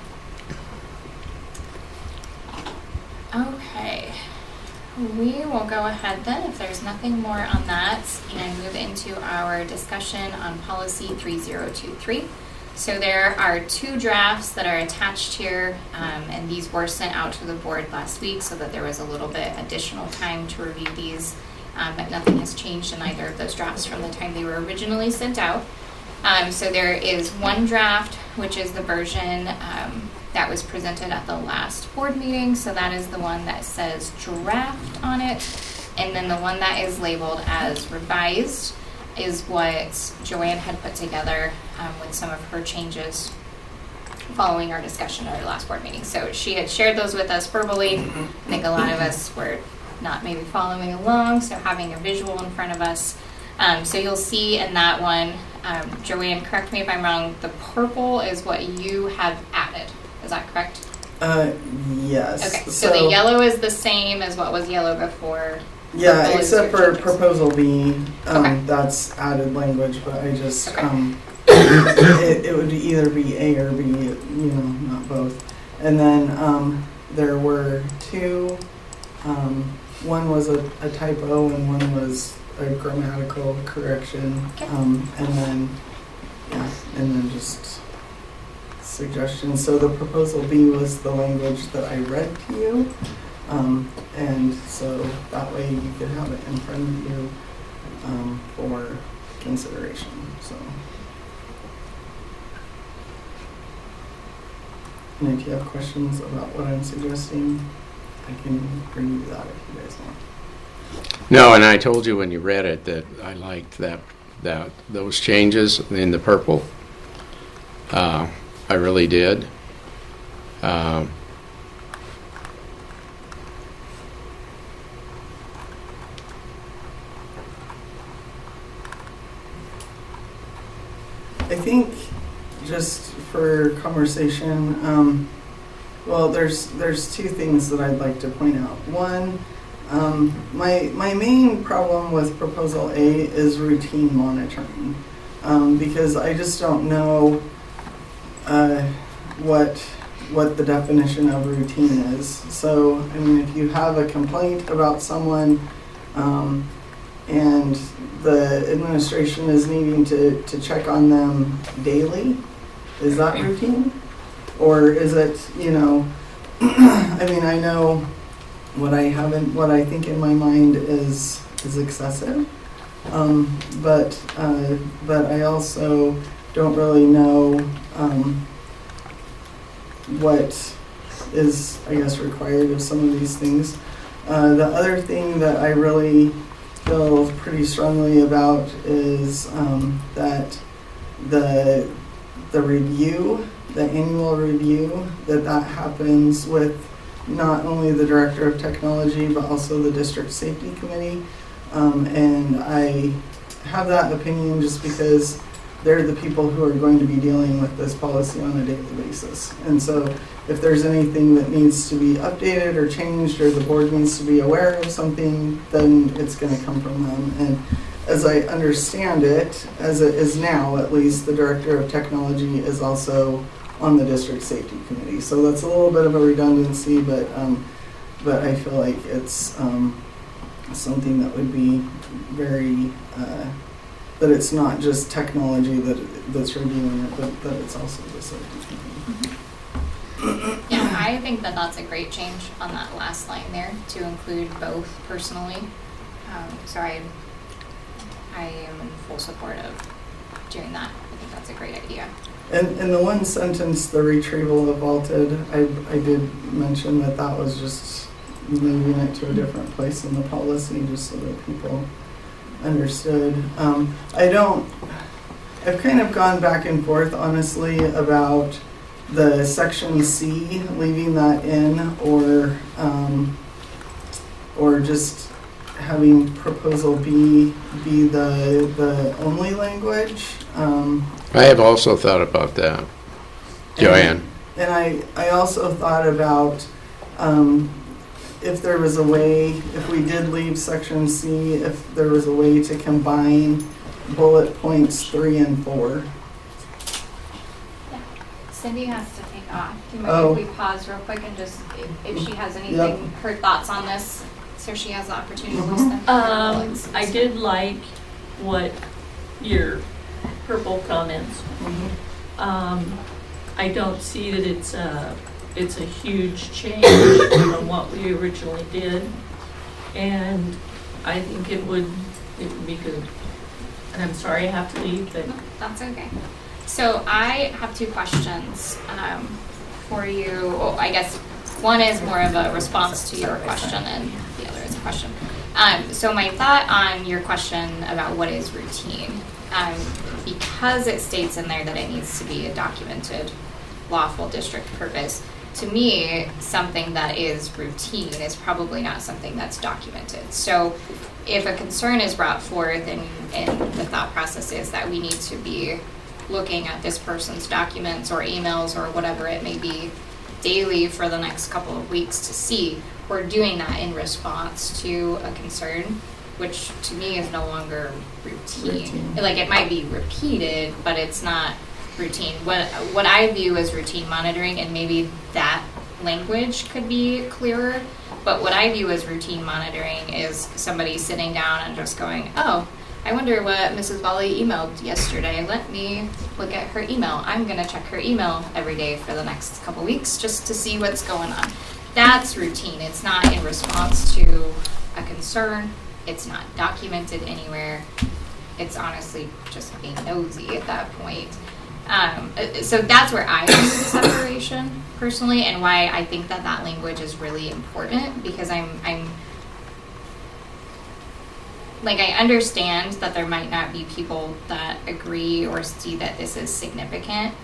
Okay. We will go ahead then, if there's nothing more on that, and move into our discussion on policy 3023. So there are 2 drafts that are attached here, and these were sent out to the board last week so that there was a little bit additional time to review these, but nothing has changed in either of those drafts from the time they were originally sent out. So there is one draft, which is the version that was presented at the last board meeting. So that is the one that says draft on it. And then the one that is labeled as revised is what Joanne had put together with some of her changes following our discussion at our last board meeting. So she had shared those with us verbally. I think a lot of us were not maybe following along, so having a visual in front of us. So you'll see in that one, Joanne, correct me if I'm wrong, the purple is what you have added. Is that correct? Yes. Okay, so the yellow is the same as what was yellow before. Yeah, Purple is except your for changes. proposal B, Okay. that's added language, but I just, Okay. it would either be A or B, not both. And then there were 2, one was a typo and one was a grammatical correction. Okay. And then just suggestions. So the proposal B was the language that I read to you. And so that way you could have it in front of you for consideration. So, and if you have questions about what I'm suggesting, I can review that if you guys want. No, and I told you when you read it that I liked those changes in the purple. I really did. I think just for conversation, well, there's 2 things that I'd like to point out. One, my main problem with proposal A is routine monitoring, because I just don't know what the definition of routine is. So, I mean, if you have a complaint about someone and the administration is needing to check on them daily, is that routine? Or is it, I mean, I know what I think in my mind is excessive, but I also don't really know what is, I guess, required of some of these things. The other thing that I really feel pretty strongly about is that the review, the annual review, that happens with not only the Director of Technology, but also the District Safety Committee. And I have that opinion just because they're the people who are going to be dealing with this policy on a daily basis. And so if there's anything that needs to be updated or changed, or the board needs to be aware of something, then it's going to come from them. And as I understand it, as it is now, at least, the Director of Technology is also on the District Safety Committee. So that's a little bit of a redundancy, but I feel like it's something that would be very, that it's not just technology that's reviewing it, but that it's also the safety committee. Yeah, I think that that's a great change on that last line there to include both personally. So I am in full support of doing that. I think that's a great idea. And the one sentence, the retrieval of vaulted, I did mention that was just moving it to a different place in the policy, just so that people understood. I've kind of gone back and forth, honestly, about the section C, leaving that in, or just having proposal B be the only language. I have also thought about that, Joanne. And I also thought about if there was a way, if we did leave section C, if there was a way to combine bullet points 3 and 4. Cindy has to take off. Do you mind if we pause real quick and just, if she has anything, her thoughts on this? so she has the opportunity to list them. I did like what your purple comments. I don't see that it's a huge change from what we originally did, and I think it would be good. And I'm sorry I have to leave, but That's okay. So I have two questions for you. Well, I guess one is more of a response to your question, and the other is a question. So my thought on your question about what is routine, because it states in there that it needs to be a documented, lawful district purpose, to me, something that is routine is probably not something that's documented. So if a concern is brought forth and the thought process is that we need to be looking at this person's documents or emails or whatever it may be daily for the next couple of weeks to see, we're doing that in response to a concern, which to me is no longer routine. Like, it might be repeated, but it's not routine. What I view as routine monitoring, and maybe that language could be clearer, but what I view as routine monitoring is somebody sitting down and just going, oh, I wonder what Mrs. Volley emailed yesterday. Let me look at her email. I'm going to check her email every day for the next couple weeks just to see what's going on. That's routine. It's not in response to a concern. It's not documented anywhere. It's honestly just being nosy at that point. So that's where I see the separation personally, and why I think that language is really important, because I'm like, I understand that there might not be people that agree or see that this is significant,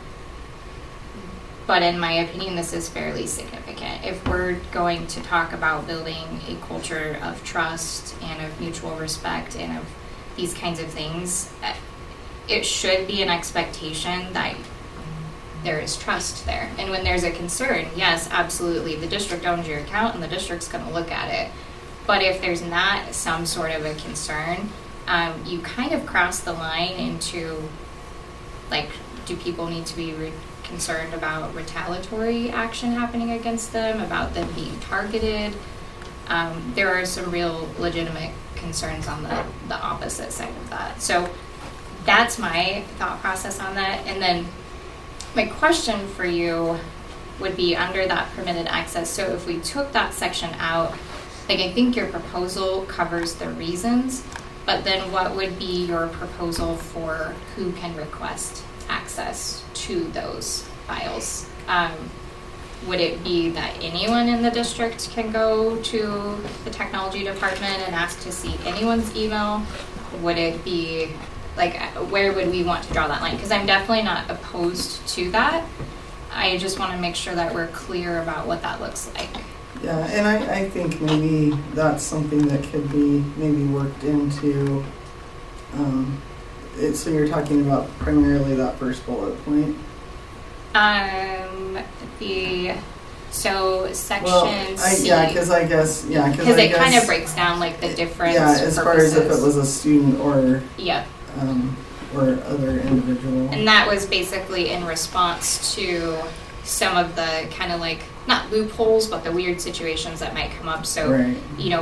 but in my opinion, this is fairly significant. If we're going to talk about building a culture of trust and of mutual respect and of these kinds of things, it should be an expectation that there is trust there. And when there's a concern, yes, absolutely, the district owns your account and the district's going to look at it. But if there's not some sort of a concern, you kind of cross the line into, like, do people need to be concerned about retaliatory action happening against them, about them being targeted? There are some real legitimate concerns on the opposite side of that. So that's my thought process on that. And then my question for you would be under that permitted access. So if we took that section out, like, I think your proposal covers the reasons, but then what would be your proposal for who can request access to those files? Would it be that anyone in the district can go to the technology department and ask to see anyone's email? Would it be, like, where would we want to draw that line? Because I'm definitely not opposed to that. I just want to make sure that we're clear about what that looks like. Yeah, and I think maybe that's something that could be maybe worked into, so you're talking about primarily that first bullet point? Section C. Yeah, because I guess, because it kind of breaks down, like, the different as far as if it was a student or yep. Or other individual. And that was basically in response to some of the kind of, like, not loopholes, but the weird situations that might come up. So, right.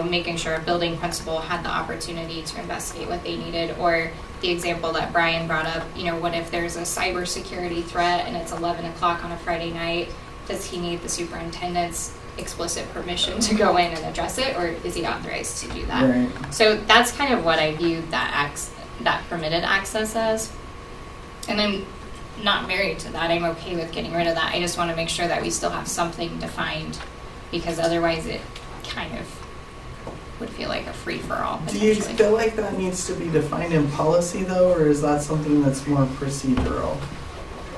Making sure a building principal had the opportunity to investigate what they needed, or the example that Brian brought up, what if there's a cybersecurity threat and it's 11 o'clock on a Friday night? Does he need the superintendent's explicit permission to go in and address it, or is he authorized to do that? Right. So that's kind of what I viewed that permitted access as. And I'm not married to that. I'm okay with getting rid of that. I just want to make sure that we still have something defined, because otherwise it kind of would feel like a free-for-all. Do you feel like that needs to be defined in policy, though, or is that something that's more procedural?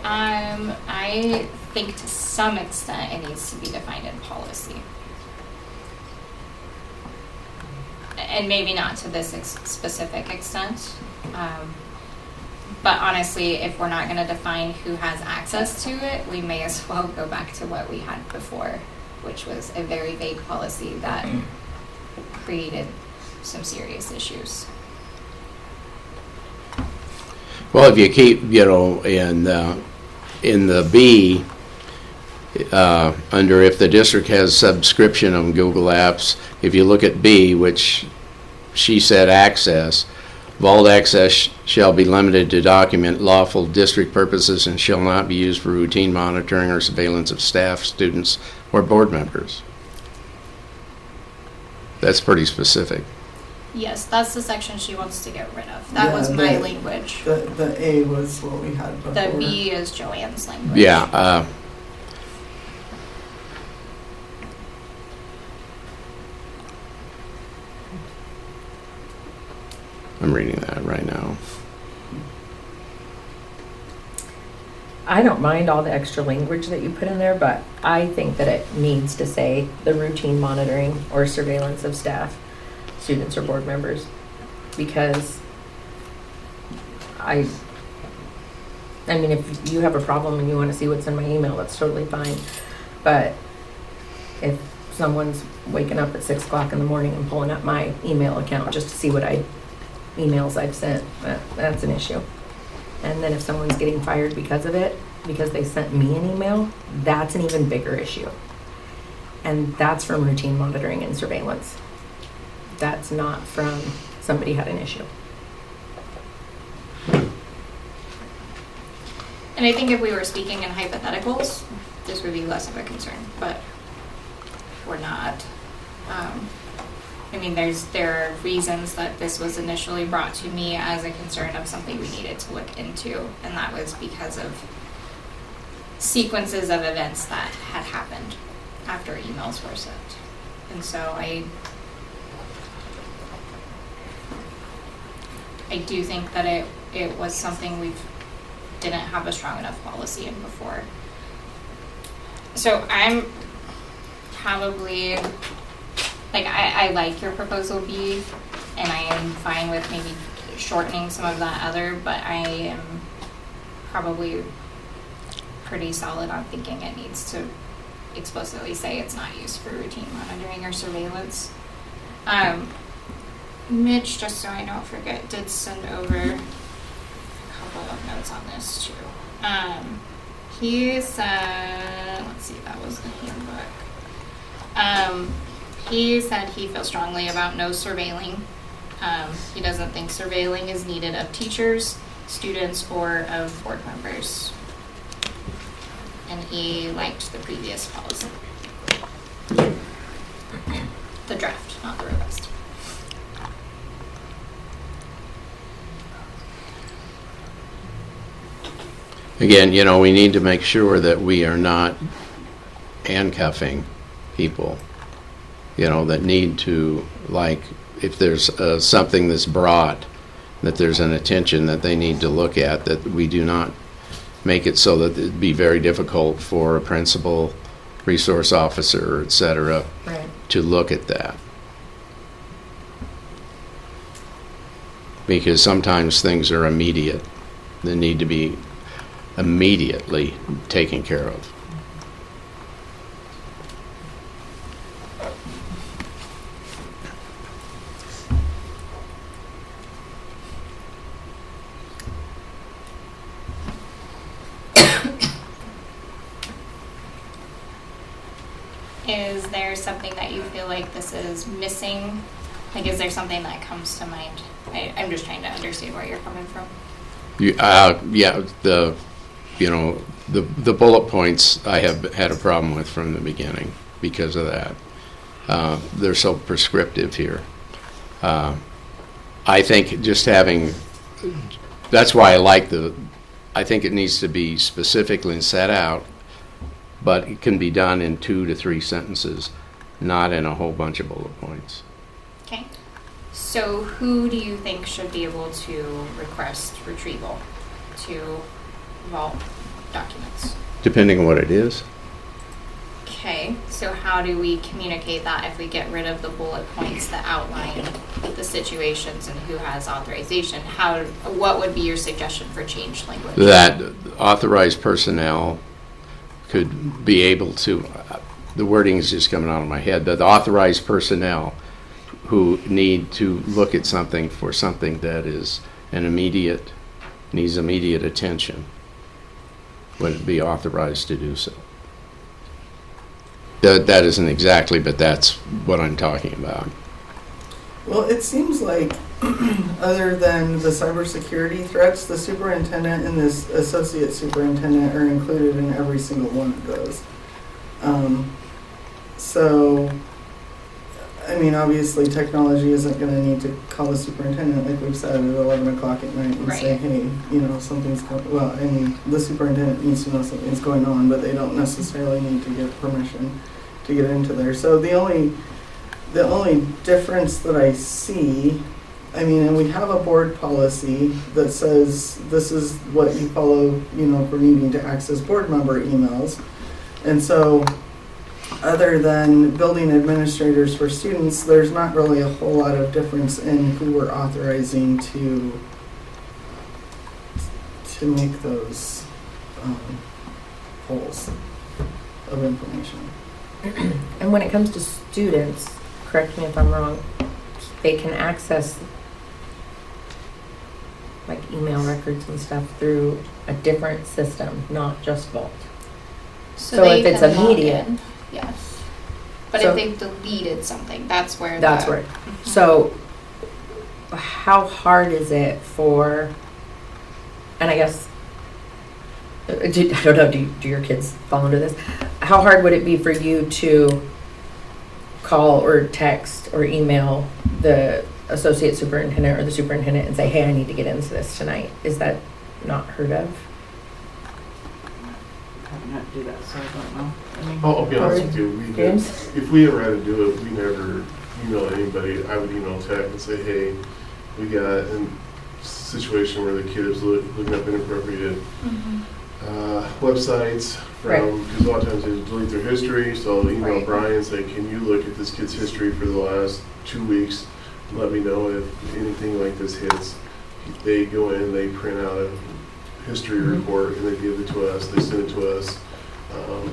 I think to some extent it needs to be defined in policy. And maybe not to this specific extent. But honestly, if we're not going to define who has access to it, we may as well go back to what we had before, which was a very vague policy that created some serious issues. Well, if you keep, in the B, under if the district has subscription on Google Apps, if you look at B, which she said access, vault access shall be limited to document lawful district purposes and shall not be used for routine monitoring or surveillance of staff, students, or board members. That's pretty specific. Yes, that's the section she wants to get rid of. That Yeah, was my language. The A was what we had before. The B is Joanne's language. Yeah. I'm reading that right now. I don't mind all the extra language that you put in there, but I think that it needs to say the routine monitoring or surveillance of staff, students, or board members. Because I mean, if you have a problem and you want to see what's in my email, that's totally fine. But if someone's waking up at 6 o'clock in the morning and pulling up my email account just to see what emails I've sent, that's an issue. And then if someone's getting fired because of it, because they sent me an email, that's an even bigger issue. And that's from routine monitoring and surveillance. That's not from somebody had an issue. And I think if we were speaking in hypotheticals, this would be less of a concern, but we're not. I mean, there are reasons that this was initially brought to me as a concern of something we needed to look into, and that was because of sequences of events that had happened after emails were sent. And so I do think that it was something we didn't have a strong enough policy in before. So I'm probably, like, I like your proposal B, and I am fine with maybe shortening some of that other, but I am probably pretty solid on thinking it needs to explicitly say it's not used for routine monitoring or surveillance. Mitch, just so I don't forget, did send over a couple of notes on this too. He said, let's see, that was the handbook. He said he feels strongly about no surveilling. He doesn't think surveilling is needed of teachers, students, or of board members. And he liked the previous policy. The draft, not the revised. Again, we need to make sure that we are not handcuffing people, that need to, like, if there's something that's brought, that there's an attention that they need to look at, that we do not make it so that it'd be very difficult for a principal, resource officer, et cetera, Right. to look at that. Because sometimes things are immediate, that need to be immediately taken care of. Is there something that you feel like this is missing? Like, is there something that comes to mind? I'm just trying to understand where you're coming from. Yeah, the bullet points I have had a problem with from the beginning because of that. They're so prescriptive here. I think just having, that's why I think it needs to be specifically set out, but it can be done in 2 to 3 sentences, not in a whole bunch of bullet points. Okay. So who do you think should be able to request retrieval to vault documents? Depending on what it is. Okay, so how do we communicate that if we get rid of the bullet points that outline the situations and who has authorization? What would be your suggestion for changed language? That authorized personnel could be able to, the wording is just coming out of my head, but the authorized personnel who need to look at something for something that is needs immediate attention would be authorized to do so. That isn't exactly, but that's what I'm talking about. Well, it seems like, other than the cybersecurity threats, the superintendent and this associate superintendent are included in every single one of those. So, I mean, obviously, technology isn't going to need to call the superintendent, like we've said, at 11 o'clock at night and say, Right. hey, you know, something's going, well, I mean, the superintendent needs to know something's going on, but they don't necessarily need to get permission to get into there. So the only difference that I see, I mean, and we have a board policy that says this is what you follow, you know, for needing to access board member emails. And so, other than building administrators for students, there's not really a whole lot of difference in who we're authorizing to make those holes of information. And when it comes to students, correct me if I'm wrong, they can access like email records and stuff through a different system, not just Vault. So they if it's can log immediate- in, yes. But So- if they've deleted something, that's where That's the, right. So how hard is it for, and I guess, I don't know, do your kids fall into this? How hard would it be for you to call or text or email the associate superintendent or the superintendent and say, hey, I need to get into this tonight? Is that not heard of? I haven't had to do that, so I don't know. I mean, I'll be honest with you, we did, James? if we ever had to do it, we never email anybody. I would email Tech and say, hey, we got a situation where the kid is looking up inappropriate websites from, because a lot of times they delete their history, so I'll email Right. Brian and say, can you look at this kid's history for the last 2 weeks and let me know if anything like this hits. They go in, they print out a history report and they give it to us, they send it to us.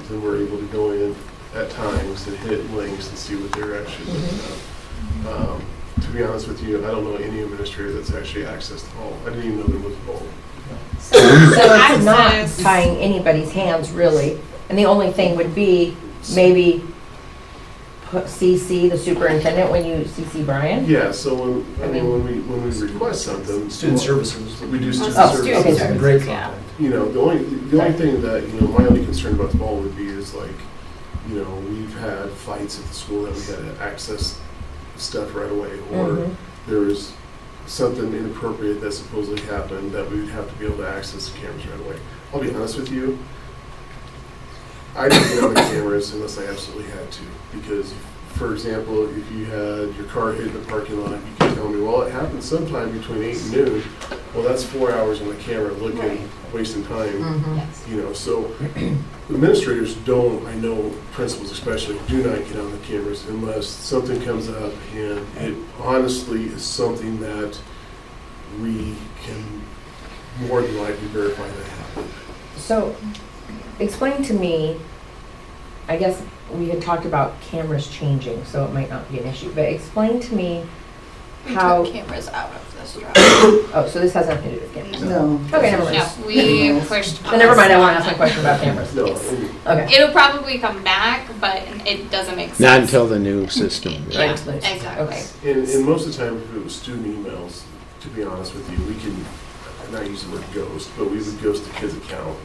Then we're able to go in at times and hit links and see what they're actually looking at. To be honest with you, I don't know any administrator that's actually accessed all. I didn't even know there was a bowl. So it's not access- tying anybody's hands really, and the only thing would be maybe put CC the superintendent when you CC Brian? Yeah, so when we request something. Student services. We do student Oh, services. okay, It's sorry. a great Yeah. contact. You know, the only thing that, you know, my only concern about the ball would be is like, you know, we've had fights at the school that we had to access stuff right away, or there was something inappropriate that supposedly happened that we would have to be able to access the cameras right away. I'll be honest with you, I didn't get on the cameras unless I absolutely had to, because, for example, if you had your car hit in the parking lot, you can tell me, well, it happened sometime between 8 and noon. Well, that's 4 hours on the camera looking, Right. wasting time. Yes. You know, so administrators don't, I know principals especially, do not get on the cameras unless something comes up and it honestly is something that we can more than likely verify that happened. So, explain to me, I guess we had talked about cameras changing, so it might not be an issue, but explain to me We how, took cameras out of this draft. oh, so this has nothing to do with cameras? No. Okay, never mind. No, we pushed. So never mind, I won't ask policy my question about cameras. No, Yes. Okay. It'll probably come back, but it doesn't make sense. Not until the new system. Yeah, Right. exactly. Okay. and most of the time, if it was student emails, to be honest with you, we can, not use the word ghost, but we would ghost the kid's account.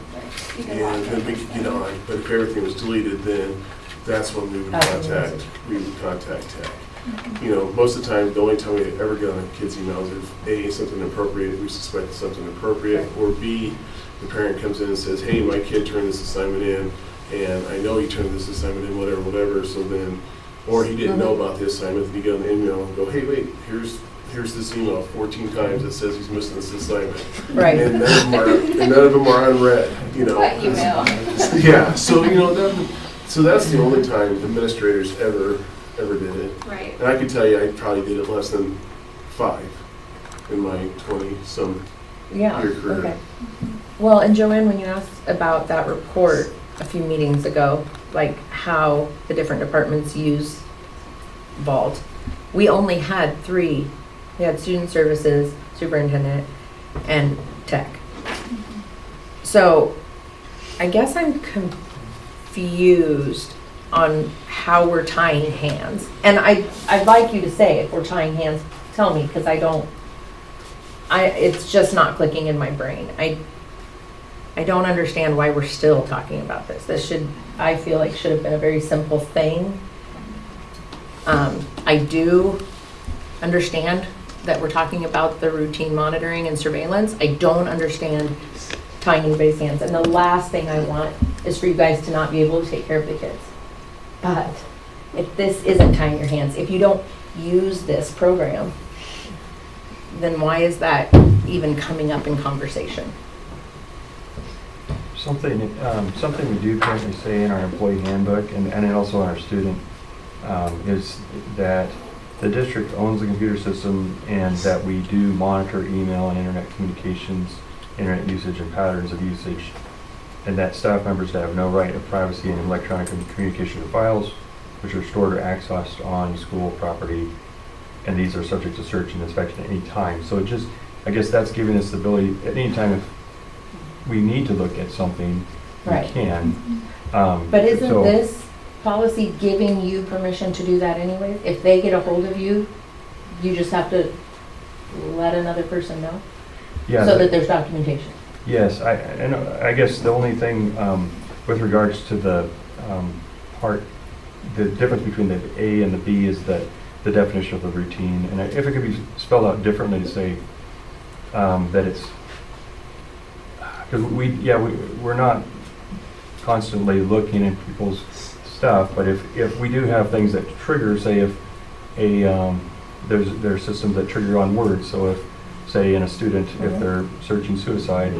You can log And then we in. could get on, but if everything was deleted, then that's when we would contact tech. You know, most of the time, the only time we ever get on a kid's emails is A, something inappropriate, we suspect something inappropriate, or B, the parent comes in and says, hey, my kid turned this assignment in, and I know he turned this assignment in, whatever, so then, or he didn't know about the assignment, and you get on the email and go, hey, wait, here's this email 14 times that says he's missing this assignment. Right. And none of them are unread, you know. What email? Yeah, so, you know, so that's the only time administrators ever did it. Right. And I can tell you, I probably did it less than 5 in my 20-some Yeah, year career. okay. Well, and Joanne, when you asked about that report a few meetings ago, like how the different departments use Vault, we only had 3. We had student services, superintendent, and tech. So I guess I'm confused on how we're tying hands. And I'd like you to say, if we're tying hands, tell me, because it's just not clicking in my brain. I don't understand why we're still talking about this. I feel like should have been a very simple thing. I do understand that we're talking about the routine monitoring and surveillance. I don't understand tying anybody's hands. And the last thing I want is for you guys to not be able to take care of the kids. But if this isn't tying your hands, if you don't use this program, then why is that even coming up in conversation? Something we do currently say in our employee handbook and also in our student is that the district owns the computer system and that we do monitor email and internet communications, internet usage and patterns of usage, and that staff members have no right of privacy in electronic communication files which are stored or accessed on school property, and these are subject to search and inspection at any time. So I guess that's giving us the ability at any time if we need to look at something, Right. we can. But isn't this policy giving you permission to do that anyway? If they get a hold of you, you just have to let another person know? Yeah, So that there's documentation? Yes, I guess the only thing with regards to the the difference between the A and the B is that the definition of the routine, and if it could be spelled out differently to say that it's, because we're not constantly looking at people's stuff, but if we do have things that trigger, say if there are systems that trigger on words, so if say in a student, if they're searching suicide,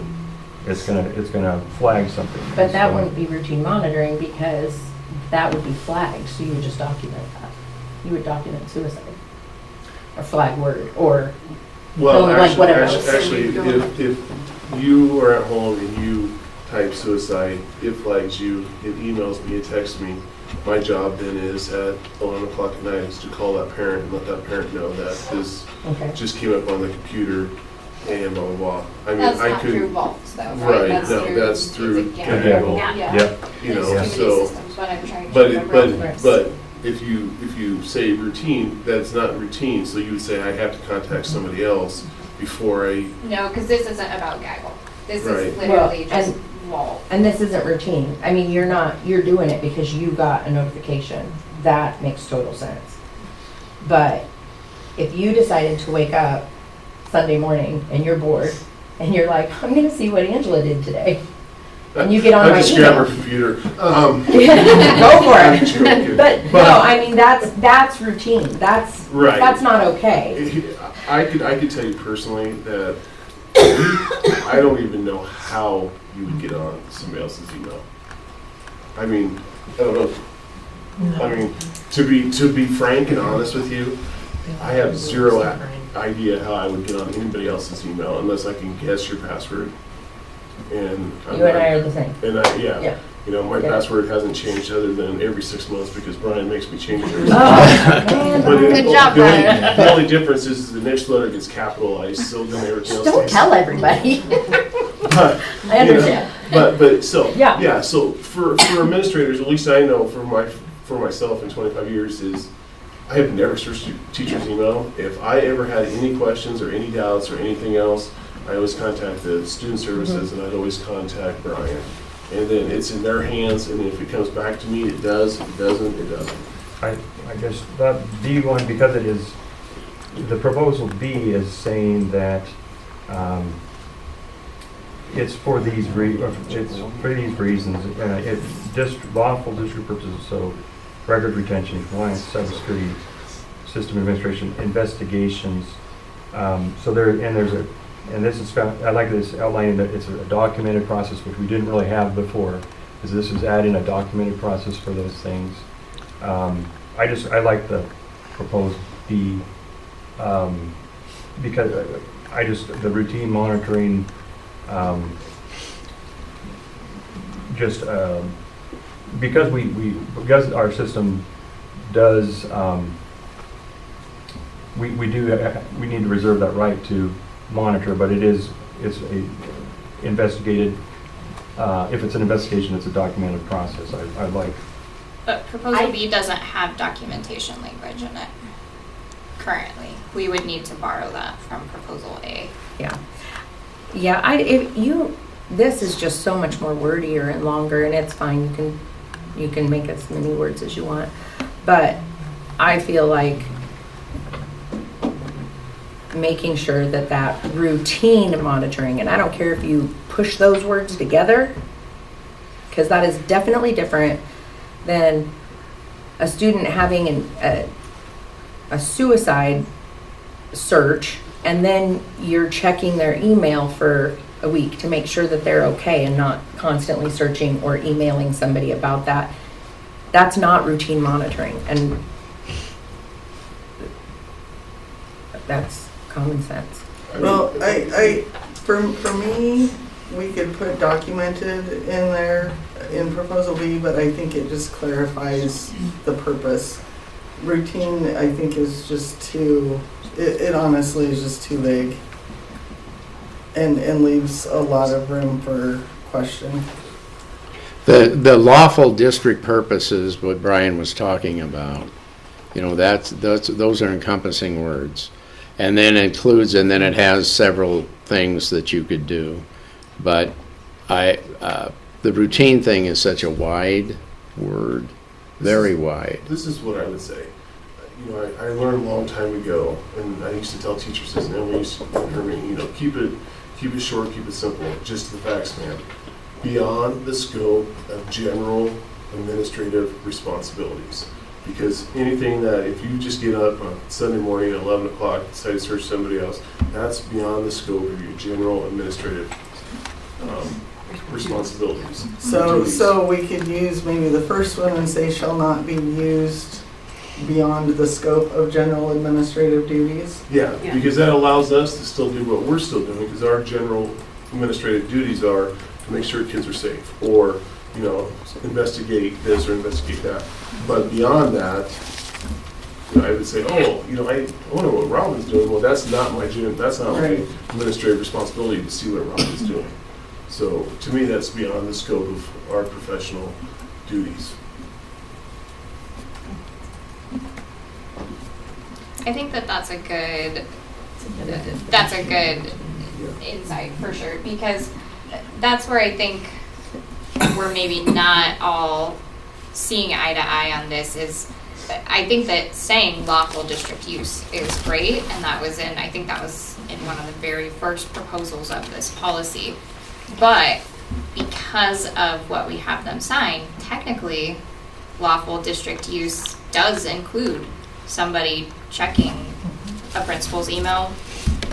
it's gonna flag something. But that wouldn't be routine monitoring because that would be flagged, so you would just document that. You would document suicide or flag word or whatever. Actually, if you are at home and you type suicide, it flags you, it emails me, it texts me. My job then is at 11 o'clock at night is to call that parent and let that parent know that this just came up on the computer and blah, blah, blah. I mean, That's I not could. through Vault, though, right? Right, That's through Kaggle. Kaggle. Yep. You know, There's too so, many systems, but I'm trying to remember. but if you say routine, that's not routine, so you would say, I have to contact somebody else before I, No, because this isn't about Gaggle. This Right. is literally Well, just Vault. And this isn't routine. I mean, you're doing it because you got a notification. That makes total sense. But if you decided to wake up Sunday morning and you're bored and you're like, I'm gonna see what Angela did today. And you get on my I just grab her email. computer. Go for I'm it. joking. But no, I mean, that's routine. That's not okay. I could tell you personally that I don't even know how you would get on somebody else's email. I mean, I don't know. I mean, to be frank and honest with you, I have zero idea how I would get on anybody else's email unless I can guess your password. And You and I are the same. And Yeah. you know, my password hasn't changed other than every 6 months because Brian makes me change it. Good job, Brian. The only difference is the next letter gets capitalized, so then everything else. Don't tell everybody. But, I understand. But so Yeah. So for administrators, at least I know for myself in 25 years is I have never searched a teacher's email. If I ever had any questions or any doubts or anything else, I always contact the student services and I'd always contact Brian. And then it's in their hands, and if it comes back to me, it does. If it doesn't, it doesn't. I guess that B1, because it is, the proposal B is saying that it's for these reasons, it's just lawful district purposes, so record retention, compliance, cybersecurity, system administration, investigations. And this is I like this outlining that it's a documented process, which we didn't really have before, because this is adding a documented process for those things. I like the proposed B because the routine monitoring because our system does we need to reserve that right to monitor, but it's investigated. If it's an investigation, it's a documented process. I like But proposal B doesn't have documentation language in it currently. We would need to borrow that from proposal A. Yeah. Yeah, this is just so much more wordier and longer, and it's fine. You can make as many words as you want. But I feel like making sure that routine monitoring, and I don't care if you push those words together, because that is definitely different than a student having a suicide search, and then you're checking their email for a week to make sure that they're okay and not constantly searching or emailing somebody about that. That's not routine monitoring, and that's common sense. Well, for me, we could put documented in there in proposal B, but I think it just clarifies the purpose. Routine, I think, is just too, it honestly is just too vague and leaves a lot of room for question. The lawful district purposes, what Brian was talking about, those are encompassing words. And then it has several things that you could do. But the routine thing is such a wide word, very wide. This is what I would say. I learned a long time ago, and I used to tell teachers this, and Emily used to hear me, keep it short, keep it simple, just the facts, man. Beyond the scope of general administrative responsibilities. Because anything that, if you just get up on Sunday morning at 11 o'clock, decide to search somebody else, that's beyond the scope of your general administrative responsibilities. So we could use maybe the first one and say shall not be used beyond the scope of general administrative duties. Yeah, because that allows us to still do what we're still doing, because our general administrative duties are to make sure kids are safe, or investigate this or investigate that. But beyond that, I would say, I wonder what Robin's doing. Well, that's not my administrative responsibility to see what Robin's doing. So to me, that's beyond the scope of our professional duties. I think that's a good insight for sure, because that's where I think we're maybe not all seeing eye to eye on this. Is I think that saying lawful district use is great, and I think that was in one of the very first proposals of this policy. But because of what we have them sign, technically lawful district use does include somebody checking a principal's email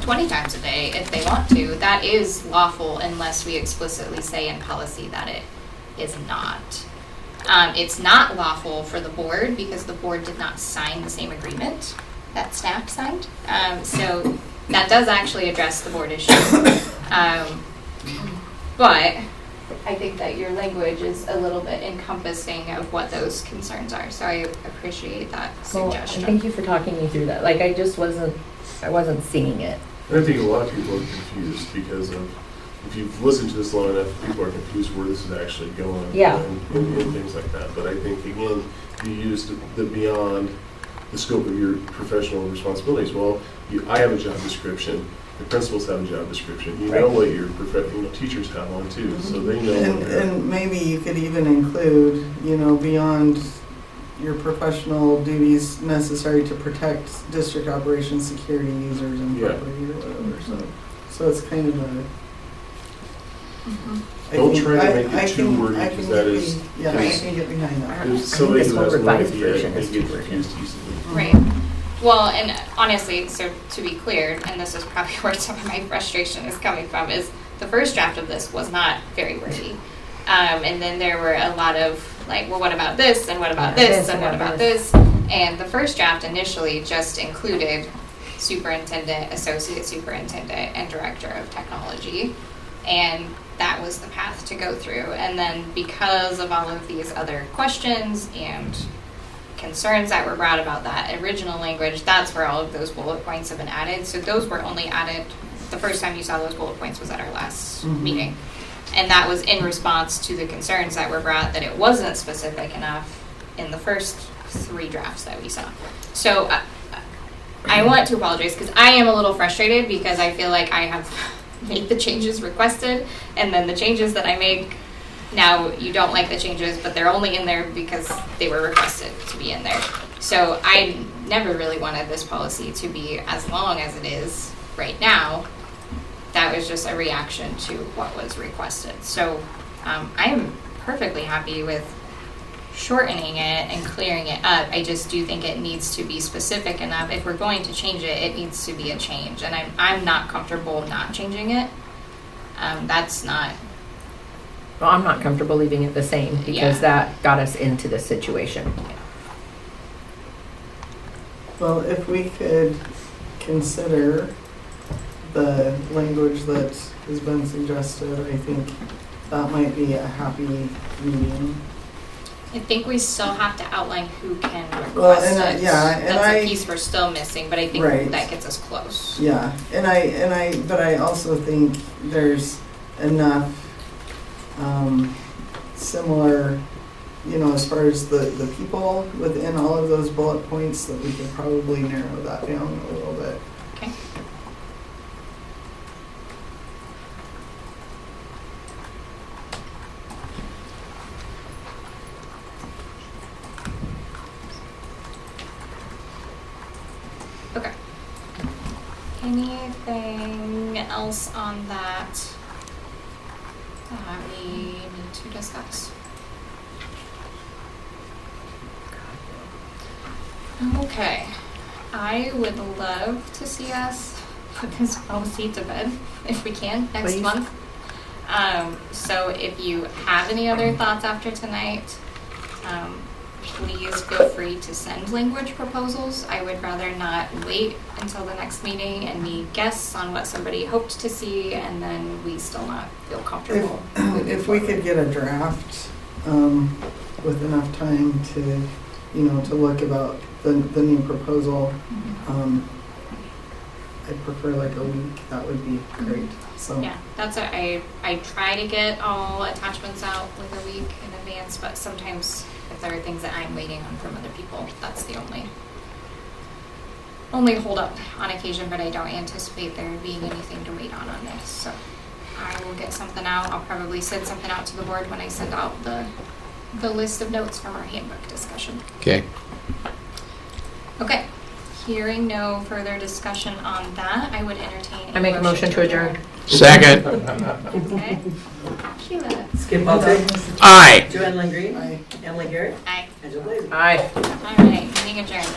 20 times a day if they want to. That is lawful unless we explicitly say in policy that it is not. It's not lawful for the board because the board did not sign the same agreement that staff signed. So that does actually address the board issue. But I think that your language is a little bit encompassing of what those concerns are. So I appreciate that suggestion. Thank you for talking me through that. Like, I wasn't seeing it. And I think a lot of people are confused because of, if you've listened to this long enough, people are confused where this is actually going and things like that. But I think, again, you used the beyond the scope of your professional responsibilities. Well, I have a job description. The principals have a job description. You know what your teachers have one too, so they know. And maybe you could even include, beyond your professional duties necessary to protect district operations, security, users, and property or whatever. So it's kind of a. Don't try to make it too wordy, because that is. Yeah, I can get behind that. There's somebody who has no idea, they get confused easily. Right. Well, and honestly, so to be clear, and this is probably where some of my frustration is coming from, is the first draft of this was not very wordy. And then there were a lot of well, what about this, and what about this, and what about this? And the first draft initially just included superintendent, associate superintendent, and director of technology. And that was the path to go through. And then because of all of these other questions and concerns that were brought about that original language, that's where all of those bullet points have been added. So those were only added, the first time you saw those bullet points was at our last meeting. And that was in response to the concerns that were brought that it wasn't specific enough in the first 3 drafts that we saw. So I want to apologize because I am a little frustrated because I feel like I have made the changes requested, and then the changes that I make, now you don't like the changes, but they're only in there because they were requested to be in there. So I never really wanted this policy to be as long as it is right now. That was just a reaction to what was requested. So I am perfectly happy with shortening it and clearing it up. I just do think it needs to be specific enough. If we're going to change it, it needs to be a change, and I'm not comfortable not changing it. That's not. Well, I'm not comfortable leaving it the same because that got us into this situation. Well, if we could consider the language that has been suggested, I think that might be a happy medium. I think we still have to outline who can request Well, and it. yeah, and that's a piece we're still missing, but I think Right. that gets us close. Yeah, but I also think there's enough similar, as far as the people within all of those bullet points, that we could probably narrow that down a little bit. Okay. Okay. Anything else on that we need to discuss? Okay. I would love to see us put this policy to bed if we can next Please. month. So if you have any other thoughts after tonight, please feel free to send language proposals. I would rather not wait until the next meeting and me guess on what somebody hoped to see and then we still not feel comfortable. If we could get a draft with enough time to, to look about the new proposal, I'd prefer like a week. That would be great. So Yeah, that's what I try to get all attachments out like a week in advance, but sometimes if there are things that I'm waiting on from other people, that's the only hold up on occasion, but I don't anticipate there being anything to wait on this. So I will get something out. I'll probably send something out to the board when I send out the list of notes from our handbook discussion. Okay. Okay. Hearing no further discussion on that, I would entertain. I make a motion to adjourn. Second. Okay. Sheila. Skip Baltic. Aye. Joanne Lynn Green. Aye. Emily Garrett. Aye. Angela Blaze. Aye. All right. Meeting adjourned.